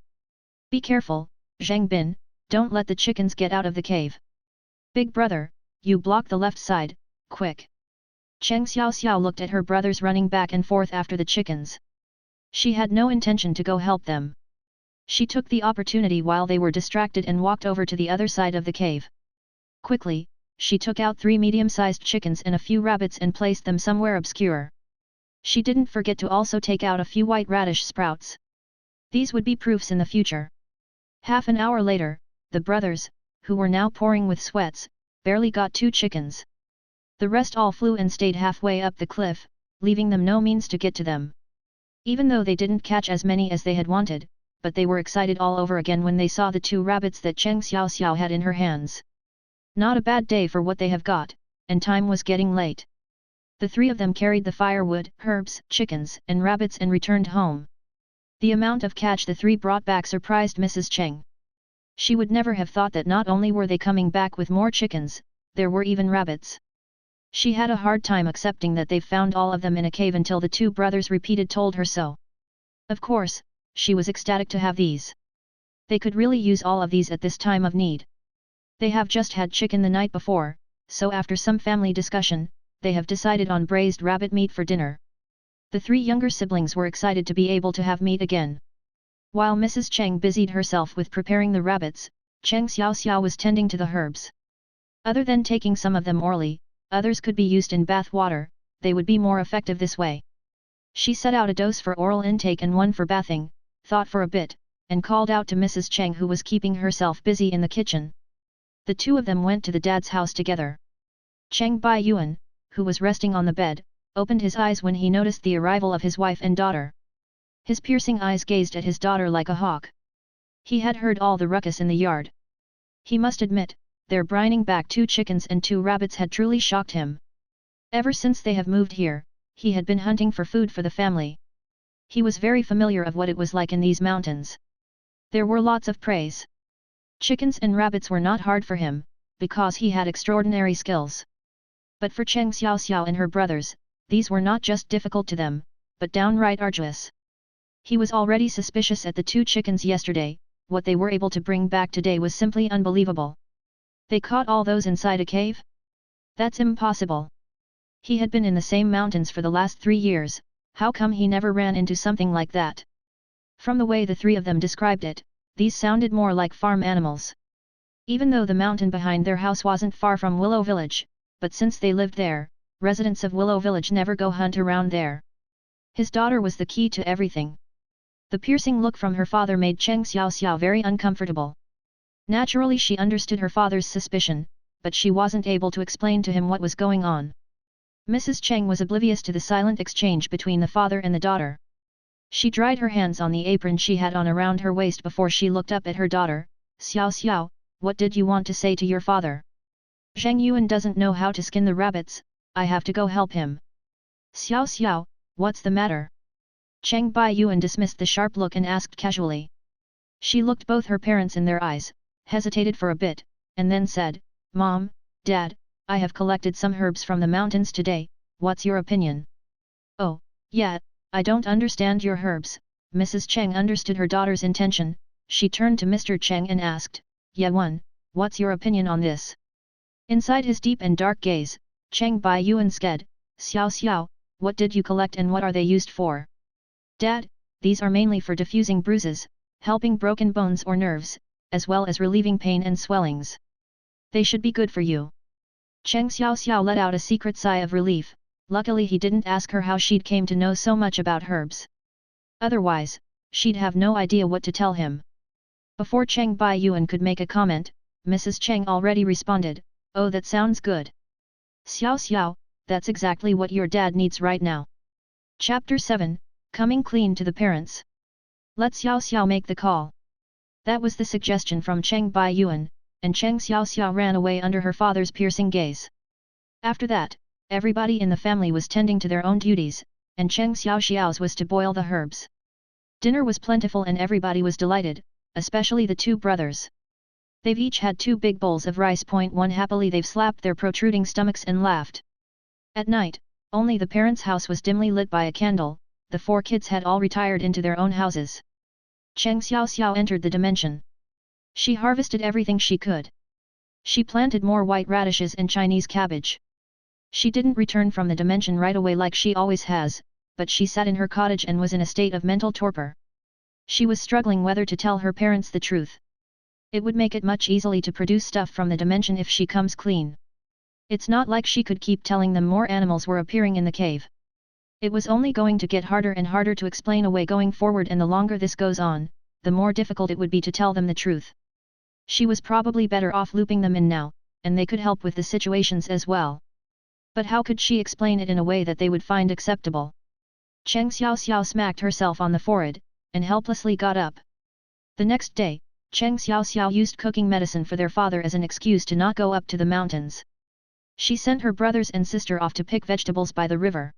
Be careful, Zheng Bin, don't let the chickens get out of the cave. Big brother, you block the left side, quick! Cheng Xiao Xiao looked at her brothers running back and forth after the chickens. She had no intention to go help them. She took the opportunity while they were distracted and walked over to the other side of the cave. Quickly, she took out 3 medium-sized chickens and a few rabbits and placed them somewhere obscure. She didn't forget to also take out a few white radish sprouts. These would be proofs in the future. Half an hour later, the brothers, who were now pouring with sweats, barely got 2 chickens. The rest all flew and stayed halfway up the cliff, leaving them no means to get to them. Even though they didn't catch as many as they had wanted, but they were excited all over again when they saw the 2 rabbits that Cheng Xiao Xiao had in her hands. Not a bad day for what they have got, and time was getting late. The 3 of them carried the firewood, herbs, chickens, and rabbits and returned home. The amount of catch the 3 brought back surprised Mrs. Cheng. She would never have thought that not only were they coming back with more chickens, there were even rabbits. She had a hard time accepting that they found all of them in a cave until the 2 brothers told her so. Of course, she was ecstatic to have these. They could really use all of these at this time of need. They have just had chicken the night before, so after some family discussion, they have decided on braised rabbit meat for dinner. The three younger siblings were excited to be able to have meat again. While Mrs. Cheng busied herself with preparing the rabbits, Cheng Xiao Xiao was tending to the herbs. Other than taking some of them orally, others could be used in bath water, they would be more effective this way. She set out a dose for oral intake and one for bathing, thought for a bit, and called out to Mrs. Cheng who was keeping herself busy in the kitchen. The two of them went to the dad's house together. Cheng Baiyuan, who was resting on the bed, opened his eyes when he noticed the arrival of his wife and daughter. His piercing eyes gazed at his daughter like a hawk. He had heard all the ruckus in the yard. He must admit, their bringing back 2 chickens and 2 rabbits had truly shocked him. Ever since they have moved here, he had been hunting for food for the family. He was very familiar of what it was like in these mountains. There were lots of preys. Chickens and rabbits were not hard for him, because he had extraordinary skills. But for Cheng Xiao Xiao and her brothers, these were not just difficult to them, but downright arduous. He was already suspicious at the 2 chickens yesterday, what they were able to bring back today was simply unbelievable. They caught all those inside a cave? That's impossible. He had been in the same mountains for the last 3 years, how come he never ran into something like that? From the way the 3 of them described it, these sounded more like farm animals. Even though the mountain behind their house wasn't far from Willow Village, but since they lived there, residents of Willow Village never go hunt around there. His daughter was the key to everything. The piercing look from her father made Cheng Xiao Xiao very uncomfortable. Naturally she understood her father's suspicion, but she wasn't able to explain to him what was going on. Mrs. Cheng was oblivious to the silent exchange between the father and the daughter. She dried her hands on the apron she had on around her waist before she looked up at her daughter. Xiao Xiao, what did you want to say to your father? Zheng Yuan doesn't know how to skin the rabbits, I have to go help him. Xiao Xiao, what's the matter? Cheng Baiyuan dismissed the sharp look and asked casually. She looked both her parents in their eyes, hesitated for a bit, and then said, Mom, Dad, I have collected some herbs from the mountains today, what's your opinion? Oh, yeah, I don't understand your herbs. Mrs. Cheng understood her daughter's intention, she turned to Mr. Cheng and asked, Yuan, what's your opinion on this? Inside his deep and dark gaze, Cheng Baiyuan said, Xiao Xiao, what did you collect and what are they used for? Dad, these are mainly for diffusing bruises, helping broken bones or nerves, as well as relieving pain and swellings. They should be good for you. Cheng Xiao Xiao let out a secret sigh of relief, luckily he didn't ask her how she'd came to know so much about herbs. Otherwise, she'd have no idea what to tell him. Before Cheng Baiyuan could make a comment, Mrs. Cheng already responded, oh that sounds good. Xiao Xiao, that's exactly what your dad needs right now. Chapter 7, Coming Clean to the Parents. Let Xiao Xiao make the call. That was the suggestion from Cheng Baiyuan, and Cheng Xiao Xiao ran away under her father's piercing gaze. After that, everybody in the family was tending to their own duties, and Cheng Xiao Xiao's was to boil the herbs. Dinner was plentiful and everybody was delighted, especially the 2 brothers. They've each had 2 big bowls of rice. One happily they've slapped their protruding stomachs and laughed. At night, only the parents' house was dimly lit by a candle, the 4 kids had all retired into their own houses. Cheng Xiao Xiao entered the dimension. She harvested everything she could. She planted more white radishes and Chinese cabbage. She didn't return from the dimension right away like she always has, but she sat in her cottage and was in a state of mental torpor. She was struggling whether to tell her parents the truth. It would make it much easily to produce stuff from the dimension if she comes clean. It's not like she could keep telling them more animals were appearing in the cave. It was only going to get harder and harder to explain away going forward, and the longer this goes on, the more difficult it would be to tell them the truth. She was probably better off looping them in now, and they could help with the situations as well. But how could she explain it in a way that they would find acceptable? Cheng Xiao Xiao smacked herself on the forehead, and helplessly got up. The next day, Cheng Xiao Xiao used cooking medicine for their father as an excuse to not go up to the mountains. She sent her brothers and sister off to pick vegetables by the river.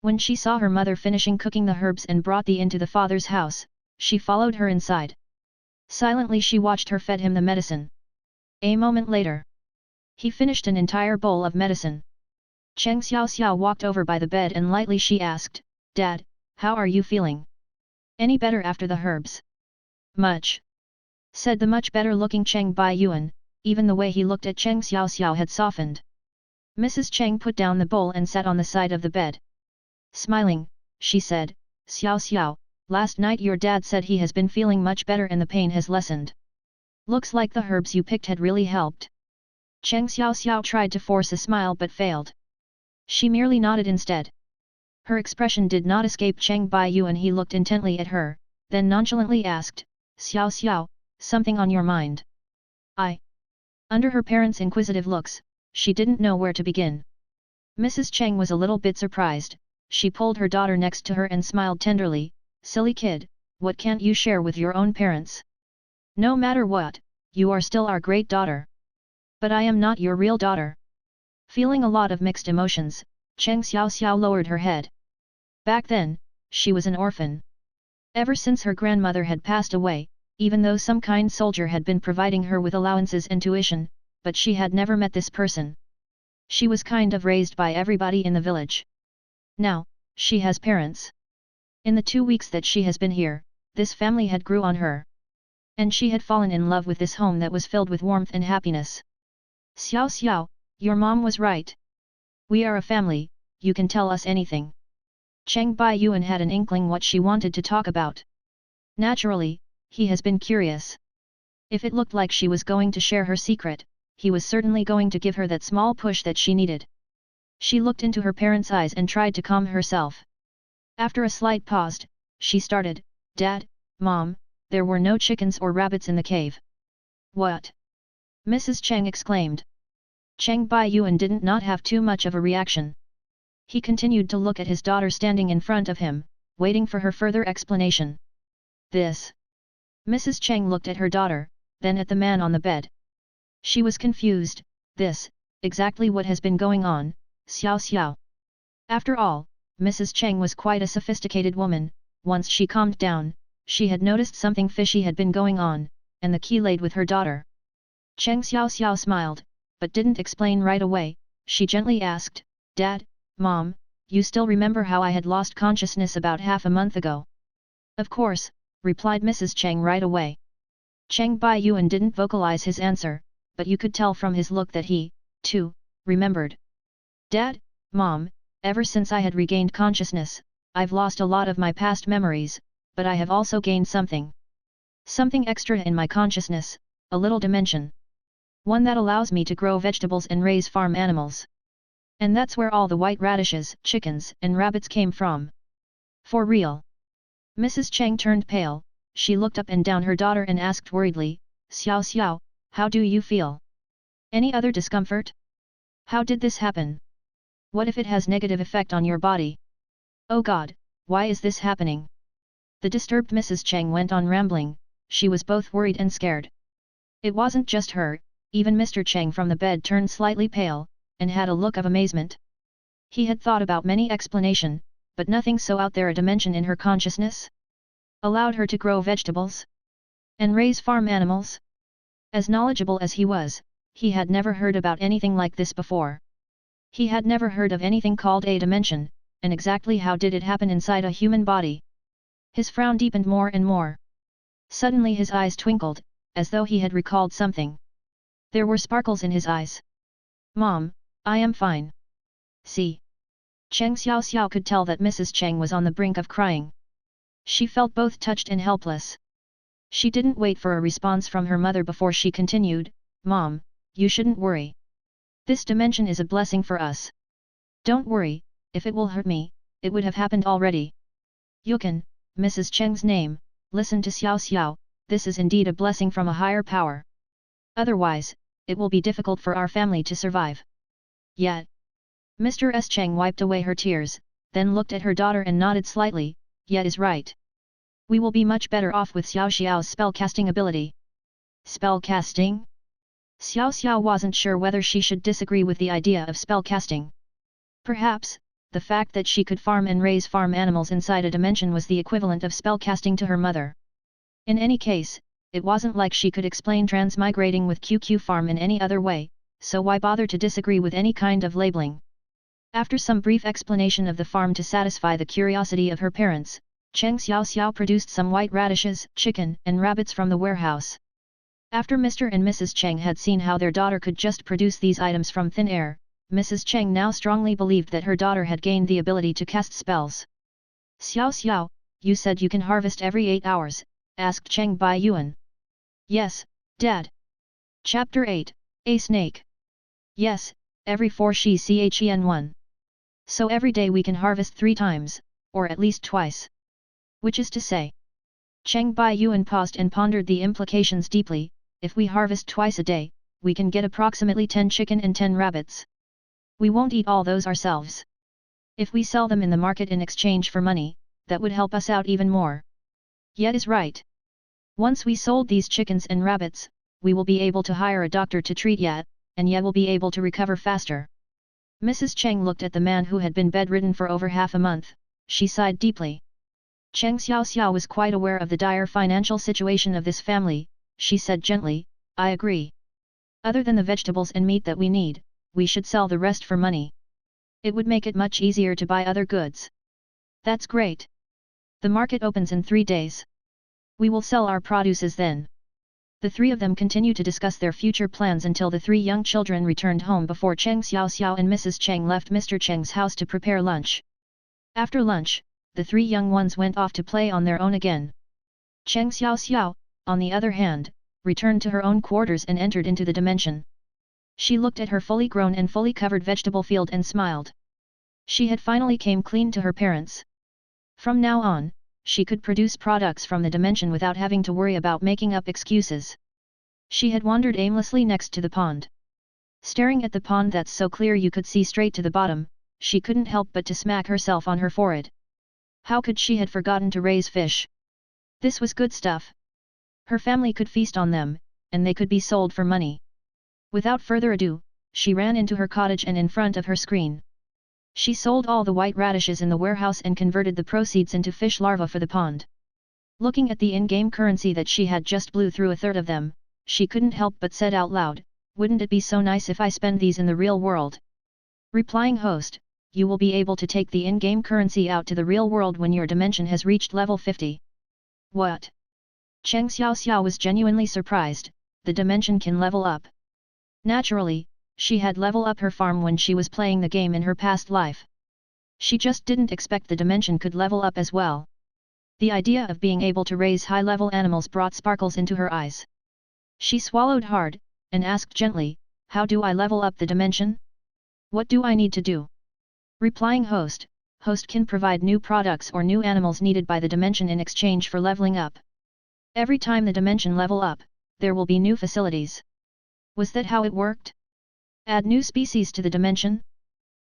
When she saw her mother finishing cooking the herbs and brought the into the father's house, she followed her inside. Silently she watched her fed him the medicine. A moment later, he finished an entire bowl of medicine. Cheng Xiao Xiao walked over by the bed and lightly she asked, Dad, how are you feeling? Any better after the herbs? Much, said the much better looking Cheng Baiyuan, even the way he looked at Cheng Xiao Xiao had softened. Mrs. Cheng put down the bowl and sat on the side of the bed. Smiling, she said, Xiao Xiao, last night your dad said he has been feeling much better and the pain has lessened. Looks like the herbs you picked had really helped. Cheng Xiao Xiao tried to force a smile but failed. She merely nodded instead. Her expression did not escape Cheng Baiyu and he looked intently at her, then nonchalantly asked, Xiao Xiao, something on your mind? Under her parents' inquisitive looks, she didn't know where to begin. Mrs. Cheng was a little bit surprised, she pulled her daughter next to her and smiled tenderly, silly kid, what can't you share with your own parents? No matter what, you are still our great daughter. But I am not your real daughter. Feeling a lot of mixed emotions, Cheng Xiao Xiao lowered her head. Back then, she was an orphan. Ever since her grandmother had passed away, even though some kind soldier had been providing her with allowances and tuition, but she had never met this person. She was kind of raised by everybody in the village. Now, she has parents. In the 2 weeks that she has been here, this family had grew on her. And she had fallen in love with this home that was filled with warmth and happiness. Xiao Xiao, your mom was right. We are a family, you can tell us anything. Cheng Baiyuan had an inkling what she wanted to talk about. Naturally, he has been curious. If it looked like she was going to share her secret, he was certainly going to give her that small push that she needed. She looked into her parents' eyes and tried to calm herself. After a slight pause, she started, Dad, Mom, there were no chickens or rabbits in the cave. What? Mrs. Cheng exclaimed. Cheng Baiyuan didn't not have too much of a reaction. He continued to look at his daughter standing in front of him, waiting for her further explanation. This. Mrs. Cheng looked at her daughter, then at the man on the bed. She was confused, this, exactly what has been going on, Xiao Xiao. After all, Mrs. Cheng was quite a sophisticated woman, once she calmed down, she had noticed something fishy had been going on, and the key laid with her daughter. Cheng Xiao Xiao smiled, but didn't explain right away, she gently asked, Dad, Mom, you still remember how I had lost consciousness about half a month ago? Of course, replied Mrs. Cheng right away. Cheng Baiyuan didn't vocalize his answer, but you could tell from his look that he, too, remembered. Dad, Mom, ever since I had regained consciousness, I've lost a lot of my past memories, but I have also gained something. Something extra in my consciousness, a little dimension. One that allows me to grow vegetables and raise farm animals. And that's where all the white radishes, chickens, and rabbits came from. For real. Mrs. Cheng turned pale, she looked up and down her daughter and asked worriedly, Xiao Xiao, how do you feel? Any other discomfort? How did this happen? What if it has negative effect on your body? Oh God, why is this happening? The disturbed Mrs. Cheng went on rambling, she was both worried and scared. It wasn't just her, even Mr. Cheng from the bed turned slightly pale, and had a look of amazement. He had thought about many explanation, but nothing so out there a dimension in her consciousness allowed her to grow vegetables and raise farm animals. As knowledgeable as he was, he had never heard about anything like this before. He had never heard of anything called a dimension, and exactly how did it happen inside a human body? His frown deepened more and more. Suddenly his eyes twinkled, as though he had recalled something. There were sparkles in his eyes. Mom, I am fine. See. Cheng Xiao Xiao could tell that Mrs. Cheng was on the brink of crying. She felt both touched and helpless. She didn't wait for a response from her mother before she continued, Mom, you shouldn't worry. This dimension is a blessing for us. Don't worry, if it will hurt me, it would have happened already. Yukan, Mrs. Cheng's name, listen to Xiao Xiao, this is indeed a blessing from a higher power. Otherwise, it will be difficult for our family to survive. Yet. Mr. S. Cheng wiped away her tears, then looked at her daughter and nodded slightly, Yet is right. We will be much better off with Xiao Xiao's spell-casting ability. Spell-casting? Xiao Xiao wasn't sure whether she should disagree with the idea of spell-casting. Perhaps, the fact that she could farm and raise farm animals inside a dimension was the equivalent of spell-casting to her mother. In any case, it wasn't like she could explain transmigrating with QQ farm in any other way, so why bother to disagree with any kind of labeling? After some brief explanation of the farm to satisfy the curiosity of her parents, Cheng Xiao Xiao produced some white radishes, chicken, and rabbits from the warehouse. After Mr. and Mrs. Cheng had seen how their daughter could just produce these items from thin air, Mrs. Cheng now strongly believed that her daughter had gained the ability to cast spells. Xiao Xiao, you said you can harvest every 8 hours, asked Cheng Baiyuan. Yes, Dad. Chapter 8, A Snake. Yes, every 4 Shi Chen 1. So every day we can harvest 3 times, or at least twice. Which is to say. Cheng Baiyuan paused and pondered the implications deeply. If we harvest twice a day, we can get approximately 10 chicken and 10 rabbits. We won't eat all those ourselves. If we sell them in the market in exchange for money, that would help us out even more. Yet is right. Once we sold these chickens and rabbits, we will be able to hire a doctor to treat Yet, and Yet will be able to recover faster. Mrs. Cheng looked at the man who had been bedridden for over half a month. She sighed deeply. Cheng Xiao Xiao was quite aware of the dire financial situation of this family. She said gently, I agree. Other than the vegetables and meat that we need, we should sell the rest for money. It would make it much easier to buy other goods. That's great. The market opens in 3 days. We will sell our produces then. The 3 of them continued to discuss their future plans until the 3 young children returned home before Cheng Xiao Xiao and Mrs. Cheng left Mr. Cheng's house to prepare lunch. After lunch, the 3 young ones went off to play on their own again. Cheng Xiao Xiao, on the other hand, returned to her own quarters and entered into the dimension. She looked at her fully grown and fully covered vegetable field and smiled. She had finally came clean to her parents. From now on, she could produce products from the dimension without having to worry about making up excuses. She had wandered aimlessly next to the pond. Staring at the pond that's so clear you could see straight to the bottom, she couldn't help but to smack herself on her forehead. How could she had forgotten to raise fish? This was good stuff. Her family could feast on them, and they could be sold for money. Without further ado, she ran into her cottage and in front of her screen. She sold all the white radishes in the warehouse and converted the proceeds into fish larvae for the pond. Looking at the in-game currency that she had just blew through a third of them, she couldn't help but said out loud, wouldn't it be so nice if I spend these in the real world? Replying host, you will be able to take the in-game currency out to the real world when your dimension has reached level 50. What? Cheng Xiao Xiao was genuinely surprised. The dimension can level up. Naturally, she had leveled up her farm when she was playing the game in her past life. She just didn't expect the dimension could level up as well. The idea of being able to raise high-level animals brought sparkles into her eyes. She swallowed hard, and asked gently, how do I level up the dimension? What do I need to do? Replying host, host can provide new products or new animals needed by the dimension in exchange for leveling up. Every time the dimension level up, there will be new facilities. Was that how it worked? Add new species to the dimension?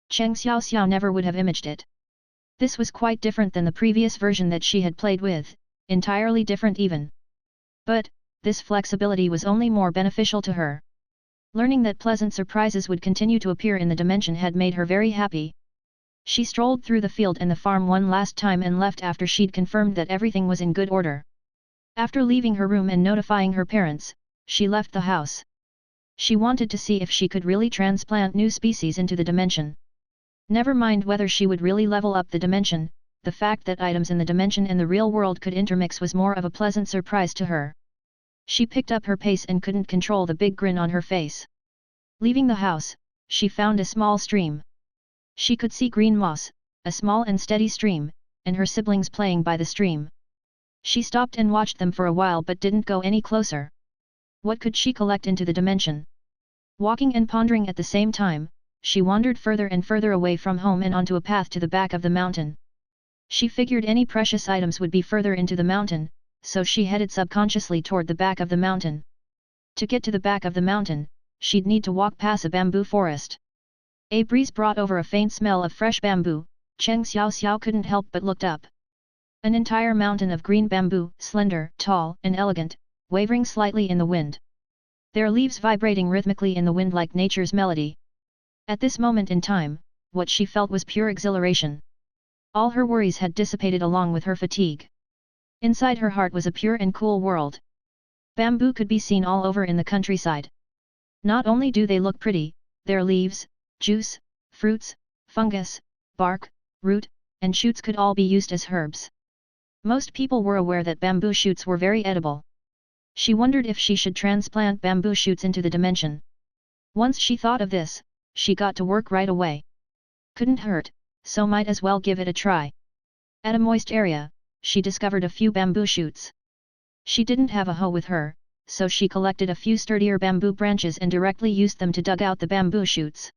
Cheng Xiao Xiao never would have imagined it. This was quite different than the previous version that she had played with, entirely different even. But, this flexibility was only more beneficial to her. Learning that pleasant surprises would continue to appear in the dimension had made her very happy. She strolled through the field and the farm one last time and left after she'd confirmed that everything was in good order. After leaving her room and notifying her parents, she left the house. She wanted to see if she could really transplant new species into the dimension. Never mind whether she would really level up the dimension, the fact that items in the dimension and the real world could intermix was more of a pleasant surprise to her. She picked up her pace and couldn't control the big grin on her face. Leaving the house, she found a small stream. She could see green moss, a small and steady stream, and her siblings playing by the stream. She stopped and watched them for a while but didn't go any closer. What could she collect into the dimension? Walking and pondering at the same time, she wandered further and further away from home and onto a path to the back of the mountain. She figured any precious items would be further into the mountain, so she headed subconsciously toward the back of the mountain. To get to the back of the mountain, she'd need to walk past a bamboo forest. A breeze brought over a faint smell of fresh bamboo. Cheng Xiao Xiao couldn't help but looked up. An entire mountain of green bamboo, slender, tall, and elegant, wavering slightly in the wind. Their leaves vibrating rhythmically in the wind like nature's melody. At this moment in time, what she felt was pure exhilaration. All her worries had dissipated along with her fatigue. Inside her heart was a pure and cool world. Bamboo could be seen all over in the countryside. Not only do they look pretty, their leaves, juice, fruits, fungus, bark, root, and shoots could all be used as herbs. Most people were aware that bamboo shoots were very edible. She wondered if she should transplant bamboo shoots into the dimension. Once she thought of this, she got to work right away. Couldn't hurt, so might as well give it a try. At a moist area, she discovered a few bamboo shoots. She didn't have a hoe with her, so she collected a few sturdier bamboo branches and directly used them to dug out the bamboo shoots.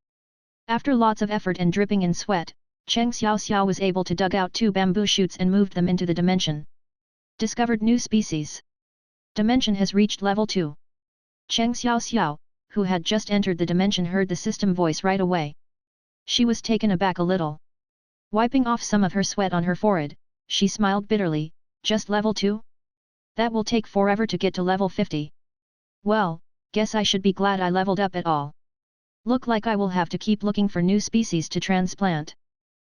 After lots of effort and dripping in sweat, Cheng Xiao Xiao was able to dug out 2 bamboo shoots and moved them into the dimension. Discovered new species. Dimension has reached level 2. Cheng Xiao Xiao, who had just entered the dimension, heard the system voice right away. She was taken aback a little. Wiping off some of her sweat on her forehead, she smiled bitterly. Just level 2? That will take forever to get to level 50. Well, guess I should be glad I leveled up at all. Look like I will have to keep looking for new species to transplant.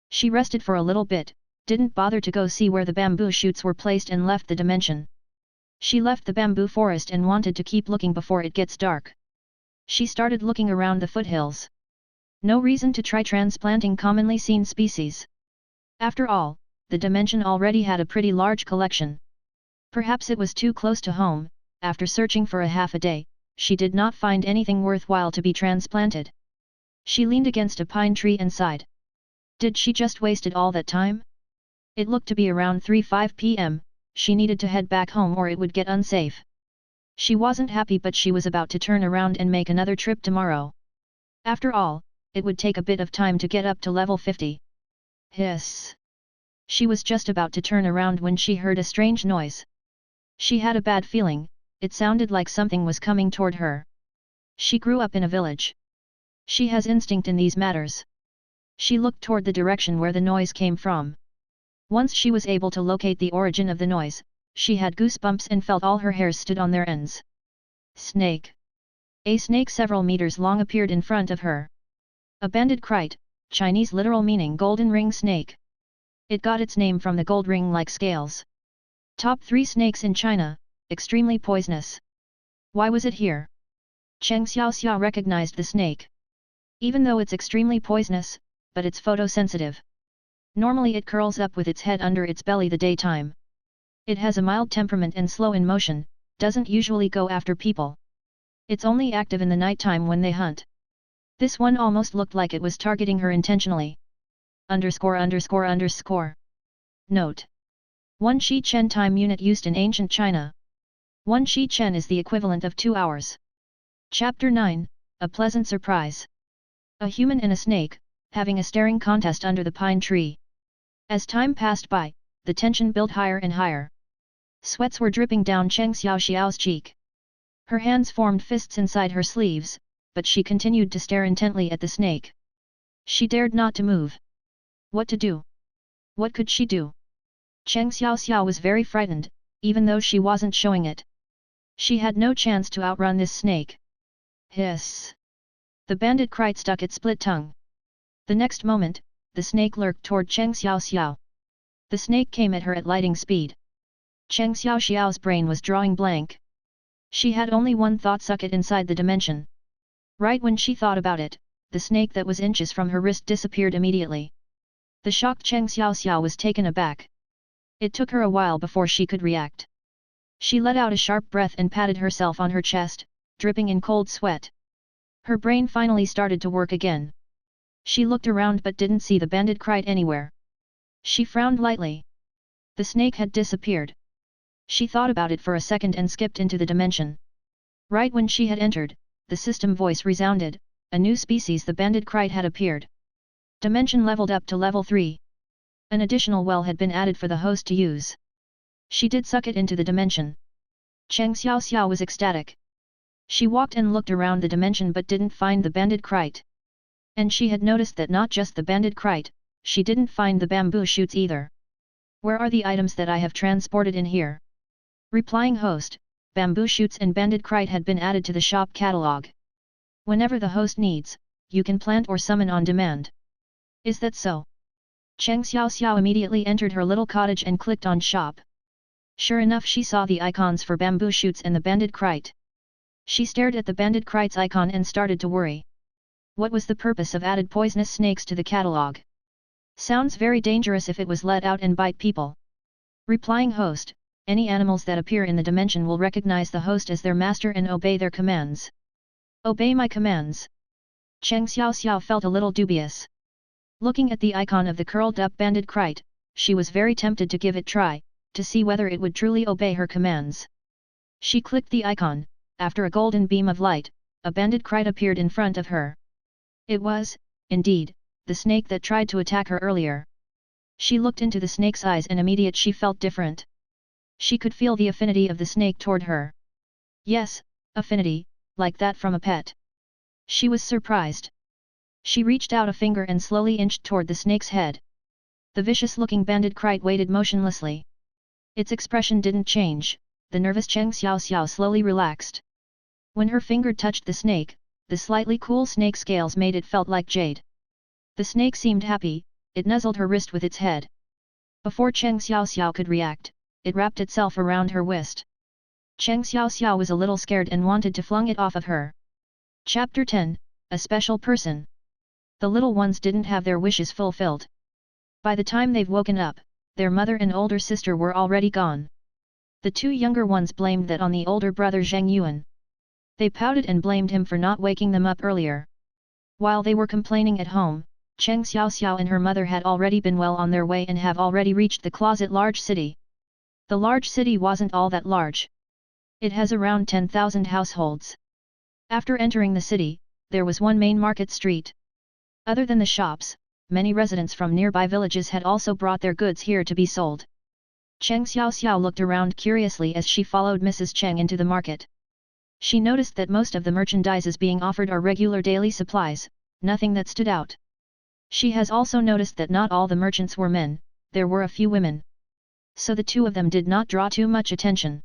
She rested for a little bit, didn't bother to go see where the bamboo shoots were placed and left the dimension. She left the bamboo forest and wanted to keep looking before it gets dark. She started looking around the foothills. No reason to try transplanting commonly seen species. After all, the dimension already had a pretty large collection. Perhaps it was too close to home. After searching for a half a day, she did not find anything worthwhile to be transplanted. She leaned against a pine tree and sighed. Did she just wasted all that time? It looked to be around 3:05 p.m, she needed to head back home or it would get unsafe. She wasn't happy, but she was about to turn around and make another trip tomorrow. After all, it would take a bit of time to get up to level 50. Hiss! She was just about to turn around when she heard a strange noise. She had a bad feeling, it sounded like something was coming toward her. She grew up in a village. She has instinct in these matters. She looked toward the direction where the noise came from. Once she was able to locate the origin of the noise, she had goosebumps and felt all her hairs stood on their ends. Snake! A snake several meters long appeared in front of her. A banded kite, Chinese literal meaning golden ring snake. It got its name from the gold ring-like scales. Top 3 snakes in China, extremely poisonous. Why was it here? Cheng Xiao Xiao recognized the snake. Even though it's extremely poisonous, but it's photosensitive. Normally it curls up with its head under its belly the daytime. It has a mild temperament and slow in motion, doesn't usually go after people. It's only active in the nighttime when they hunt. This one almost looked like it was targeting her intentionally. _____. Note. 1 Shi Chen time unit used in ancient China. 1 Shi Chen is the equivalent of 2 hours. Chapter 9, A Pleasant Surprise. A human and a snake, having a staring contest under the pine tree. As time passed by, the tension built higher and higher. Sweats were dripping down Cheng Xiao Xiao's cheek. Her hands formed fists inside her sleeves, but she continued to stare intently at the snake. She dared not to move. What to do? What could she do? Cheng Xiao Xiao was very frightened, even though she wasn't showing it. She had no chance to outrun this snake. Hiss! The banded kite stuck its split tongue. The next moment, the snake lurked toward Cheng Xiao Xiao. The snake came at her at lightning speed. Cheng Xiao Xiao's brain was drawing blank. She had only one thought: suck it inside the dimension. Right when she thought about it, the snake that was inches from her wrist disappeared immediately. The shocked Cheng Xiao Xiao was taken aback. It took her a while before she could react. She let out a sharp breath and patted herself on her chest, dripping in cold sweat. Her brain finally started to work again. She looked around but didn't see the banded kite anywhere. She frowned lightly. The snake had disappeared. She thought about it for a second and skipped into the dimension. Right when she had entered, the system voice resounded, a new species, the banded kite, had appeared. Dimension leveled up to level 3. An additional well had been added for the host to use. She did suck it into the dimension. Cheng Xiao Xiao was ecstatic. She walked and looked around the dimension but didn't find the banded kite. And she had noticed that not just the banded kite, she didn't find the bamboo shoots either. Where are the items that I have transported in here? Replying host, bamboo shoots and banded kite had been added to the shop catalog. Whenever the host needs, you can plant or summon on demand. Is that so? Cheng Xiao Xiao immediately entered her little cottage and clicked on shop. Sure enough, she saw the icons for bamboo shoots and the banded kite. She stared at the banded kite's icon and started to worry. What was the purpose of added poisonous snakes to the catalog? Sounds very dangerous if it was let out and bite people. Replying host, any animals that appear in the dimension will recognize the host as their master and obey their commands. Obey my commands. Cheng Xiao Xiao felt a little dubious. Looking at the icon of the curled-up banded kite, she was very tempted to give it a try, to see whether it would truly obey her commands. She clicked the icon. After a golden beam of light, a banded kite appeared in front of her. It was, indeed, the snake that tried to attack her earlier. She looked into the snake's eyes and immediately she felt different. She could feel the affinity of the snake toward her. Yes, affinity, like that from a pet. She was surprised. She reached out a finger and slowly inched toward the snake's head. The vicious-looking banded kite waited motionlessly. Its expression didn't change. The nervous Cheng Xiao Xiao slowly relaxed. When her finger touched the snake, the slightly cool snake scales made it felt like jade. The snake seemed happy, it nuzzled her wrist with its head. Before Cheng Xiao Xiao could react, it wrapped itself around her wrist. Cheng Xiao Xiao was a little scared and wanted to flung it off of her. Chapter 10, A Special Person. The little ones didn't have their wishes fulfilled. By the time they've woken up, their mother and older sister were already gone. The two younger ones blamed that on the older brother Zhang Yuan. They pouted and blamed him for not waking them up earlier. While they were complaining at home, Cheng Xiao Xiao and her mother had already been well on their way and have already reached the closet large city. The large city wasn't all that large. It has around 10,000 households. After entering the city, there was one main market street. Other than the shops, many residents from nearby villages had also brought their goods here to be sold. Cheng Xiao Xiao looked around curiously as she followed Mrs. Cheng into the market. She noticed that most of the merchandises being offered are regular daily supplies, nothing that stood out. She has also noticed that not all the merchants were men, there were a few women. So the two of them did not draw too much attention.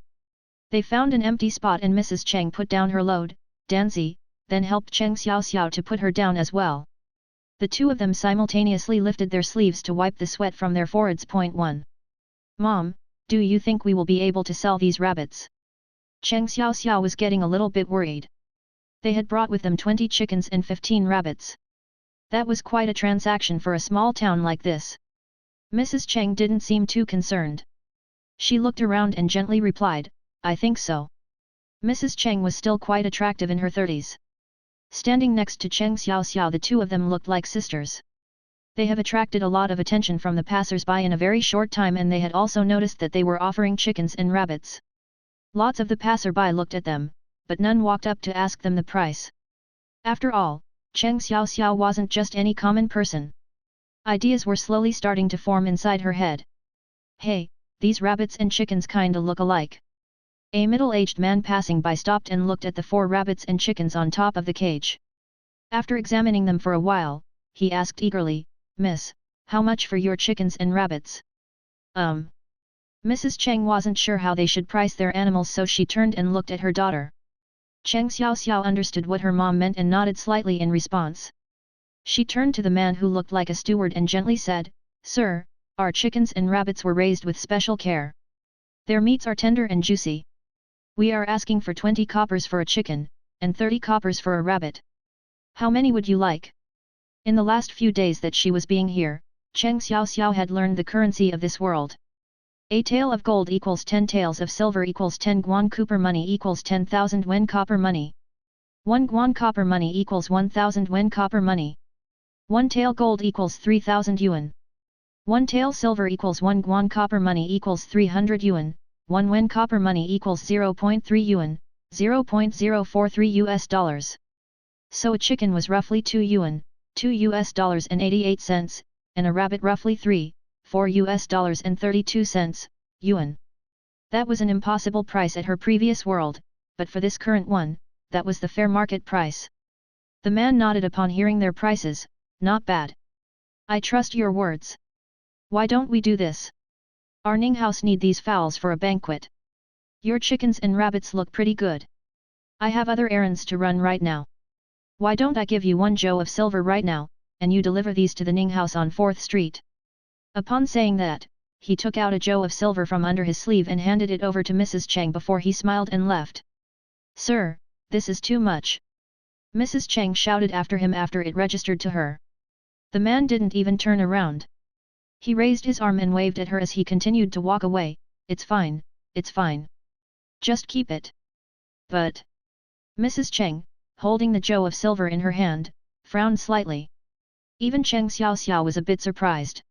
They found an empty spot and Mrs. Cheng put down her load, Danzi, then helped Cheng Xiao Xiao to put her down as well. The two of them simultaneously lifted their sleeves to wipe the sweat from their foreheads. 1. Mom, do you think we will be able to sell these rabbits? Cheng Xiao Xiao was getting a little bit worried. They had brought with them 20 chickens and 15 rabbits. That was quite a transaction for a small town like this. Mrs. Cheng didn't seem too concerned. She looked around and gently replied, I think so. Mrs. Cheng was still quite attractive in her 30s. Standing next to Cheng Xiao Xiao, the two of them looked like sisters. They have attracted a lot of attention from the passers-by in a very short time, and they had also noticed that they were offering chickens and rabbits. Lots of the passer-by looked at them, but none walked up to ask them the price. After all, Cheng Xiao Xiao wasn't just any common person. Ideas were slowly starting to form inside her head. Hey, these rabbits and chickens kinda look alike. A middle-aged man passing by stopped and looked at the 4 rabbits and chickens on top of the cage. After examining them for a while, he asked eagerly, Miss, how much for your chickens and rabbits? Mrs. Cheng wasn't sure how they should price their animals, so she turned and looked at her daughter. Cheng Xiao Xiao understood what her mom meant and nodded slightly in response. She turned to the man who looked like a steward and gently said, Sir, our chickens and rabbits were raised with special care. Their meats are tender and juicy. We are asking for 20 coppers for a chicken, and 30 coppers for a rabbit. How many would you like? In the last few days that she was being here, Cheng Xiao Xiao had learned the currency of this world. A tael of gold equals 10 taels of silver equals 10 guan copper money equals 10,000 wen copper money. 1 guan copper money equals 1,000 wen copper money. 1 tael gold equals 3,000 yuan. 1 tael silver equals 1 guan copper money equals 300 yuan. 1 wen copper money equals 0.3 yuan, $0.043 US. So a chicken was roughly 2 yuan, $2 and 88 cents, and a rabbit roughly 4 US and 32 cents, yuan. That was an impossible price at her previous world, but for this current one, that was the fair market price. The man nodded upon hearing their prices, not bad. I trust your words. Why don't we do this? Our Ning house need these fowls for a banquet. Your chickens and rabbits look pretty good. I have other errands to run right now. Why don't I give you 1 zhou of silver right now, and you deliver these to the Ning house on 4th Street? Upon saying that, he took out a zhou of silver from under his sleeve and handed it over to Mrs. Cheng before he smiled and left. Sir, this is too much. Mrs. Cheng shouted after him after it registered to her. The man didn't even turn around. He raised his arm and waved at her as he continued to walk away. It's fine, it's fine. Just keep it. But Mrs. Cheng, holding the zhou of silver in her hand, frowned slightly. Even Cheng Xiao Xiao was a bit surprised.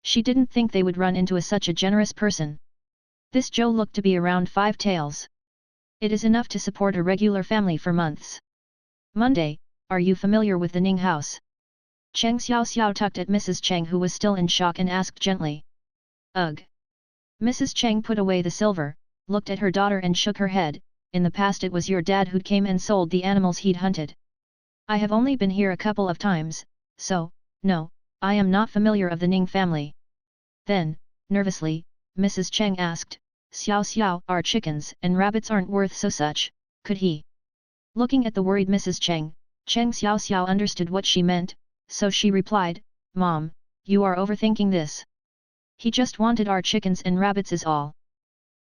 She didn't think they would run into such a generous person. This Joe looked to be around 5 taels. It is enough to support a regular family for months. Monday, are you familiar with the Ning house? Cheng Xiao Xiao tugged at Mrs. Cheng, who was still in shock, and asked gently. Ugh. Mrs. Cheng put away the silver, looked at her daughter and shook her head. In the past it was your dad who came and sold the animals he'd hunted. I have only been here a couple of times, so, no, I am not familiar of the Ning family. Then, nervously, Mrs. Cheng asked, Xiao Xiao, our chickens and rabbits aren't worth so such, could he? Looking at the worried Mrs. Cheng, Cheng Xiao Xiao understood what she meant, so she replied, Mom, you are overthinking this. He just wanted our chickens and rabbits is all.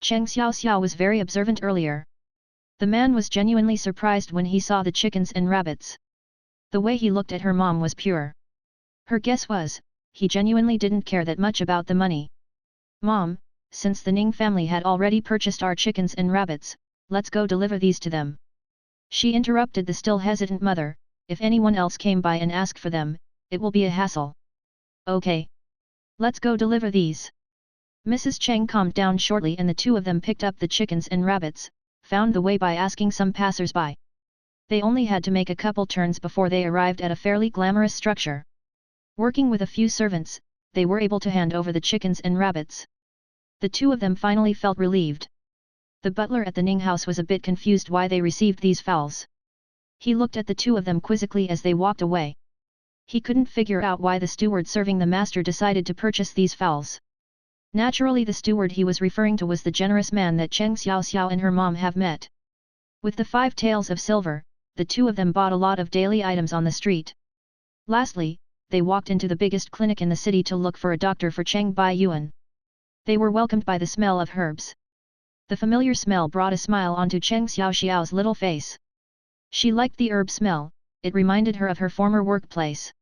Cheng Xiao Xiao was very observant earlier. The man was genuinely surprised when he saw the chickens and rabbits. The way he looked at her mom was pure. Her guess was, he genuinely didn't care that much about the money. Mom, since the Ning family had already purchased our chickens and rabbits, let's go deliver these to them. She interrupted the still hesitant mother, if anyone else came by and asked for them, it will be a hassle. Okay. Let's go deliver these. Mrs. Cheng calmed down shortly and the two of them picked up the chickens and rabbits, found the way by asking some passers-by. They only had to make a couple turns before they arrived at a fairly glamorous structure. Working with a few servants, they were able to hand over the chickens and rabbits. The two of them finally felt relieved. The butler at the Ning house was a bit confused why they received these fowls. He looked at the two of them quizzically as they walked away. He couldn't figure out why the steward serving the master decided to purchase these fowls. Naturally, the steward he was referring to was the generous man that Cheng Xiao Xiao and her mom have met. With the 5 taels of silver, the two of them bought a lot of daily items on the street. Lastly, they walked into the biggest clinic in the city to look for a doctor for Cheng Bai Yuan. They were welcomed by the smell of herbs. The familiar smell brought a smile onto Cheng Xiao Xiao's little face. She liked the herb smell, it reminded her of her former workplace.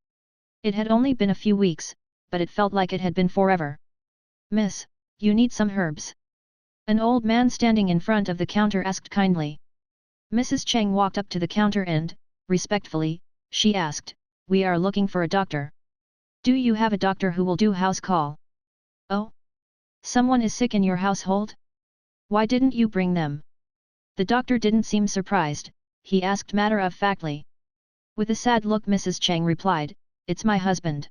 It had only been a few weeks, but it felt like it had been forever. Miss, you need some herbs? An old man standing in front of the counter asked kindly. Mrs. Cheng walked up to the counter and, respectfully, she asked, we are looking for a doctor. Do you have a doctor who will do house call? Oh? Someone is sick in your household? Why didn't you bring them? The doctor didn't seem surprised, he asked matter-of-factly. With a sad look Mrs. Cheng replied, it's my husband.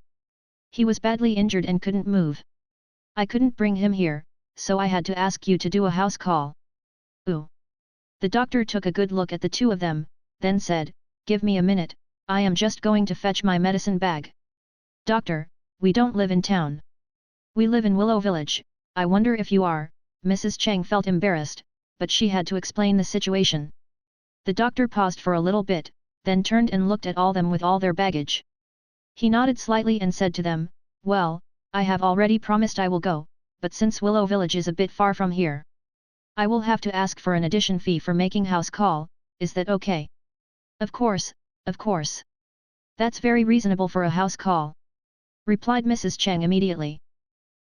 He was badly injured and couldn't move. I couldn't bring him here, so I had to ask you to do a house call. Ooh. The doctor took a good look at the two of them, then said, give me a minute, I am just going to fetch my medicine bag. Doctor, we don't live in town. We live in Willow Village, I wonder if you are. Mrs. Cheng felt embarrassed, but she had to explain the situation. The doctor paused for a little bit, then turned and looked at all them with all their baggage. He nodded slightly and said to them, well, I have already promised I will go, but since Willow Village is a bit far from here, I will have to ask for an addition fee for making house call, is that okay? Of course, of course. That's very reasonable for a house call, replied Mrs. Cheng immediately.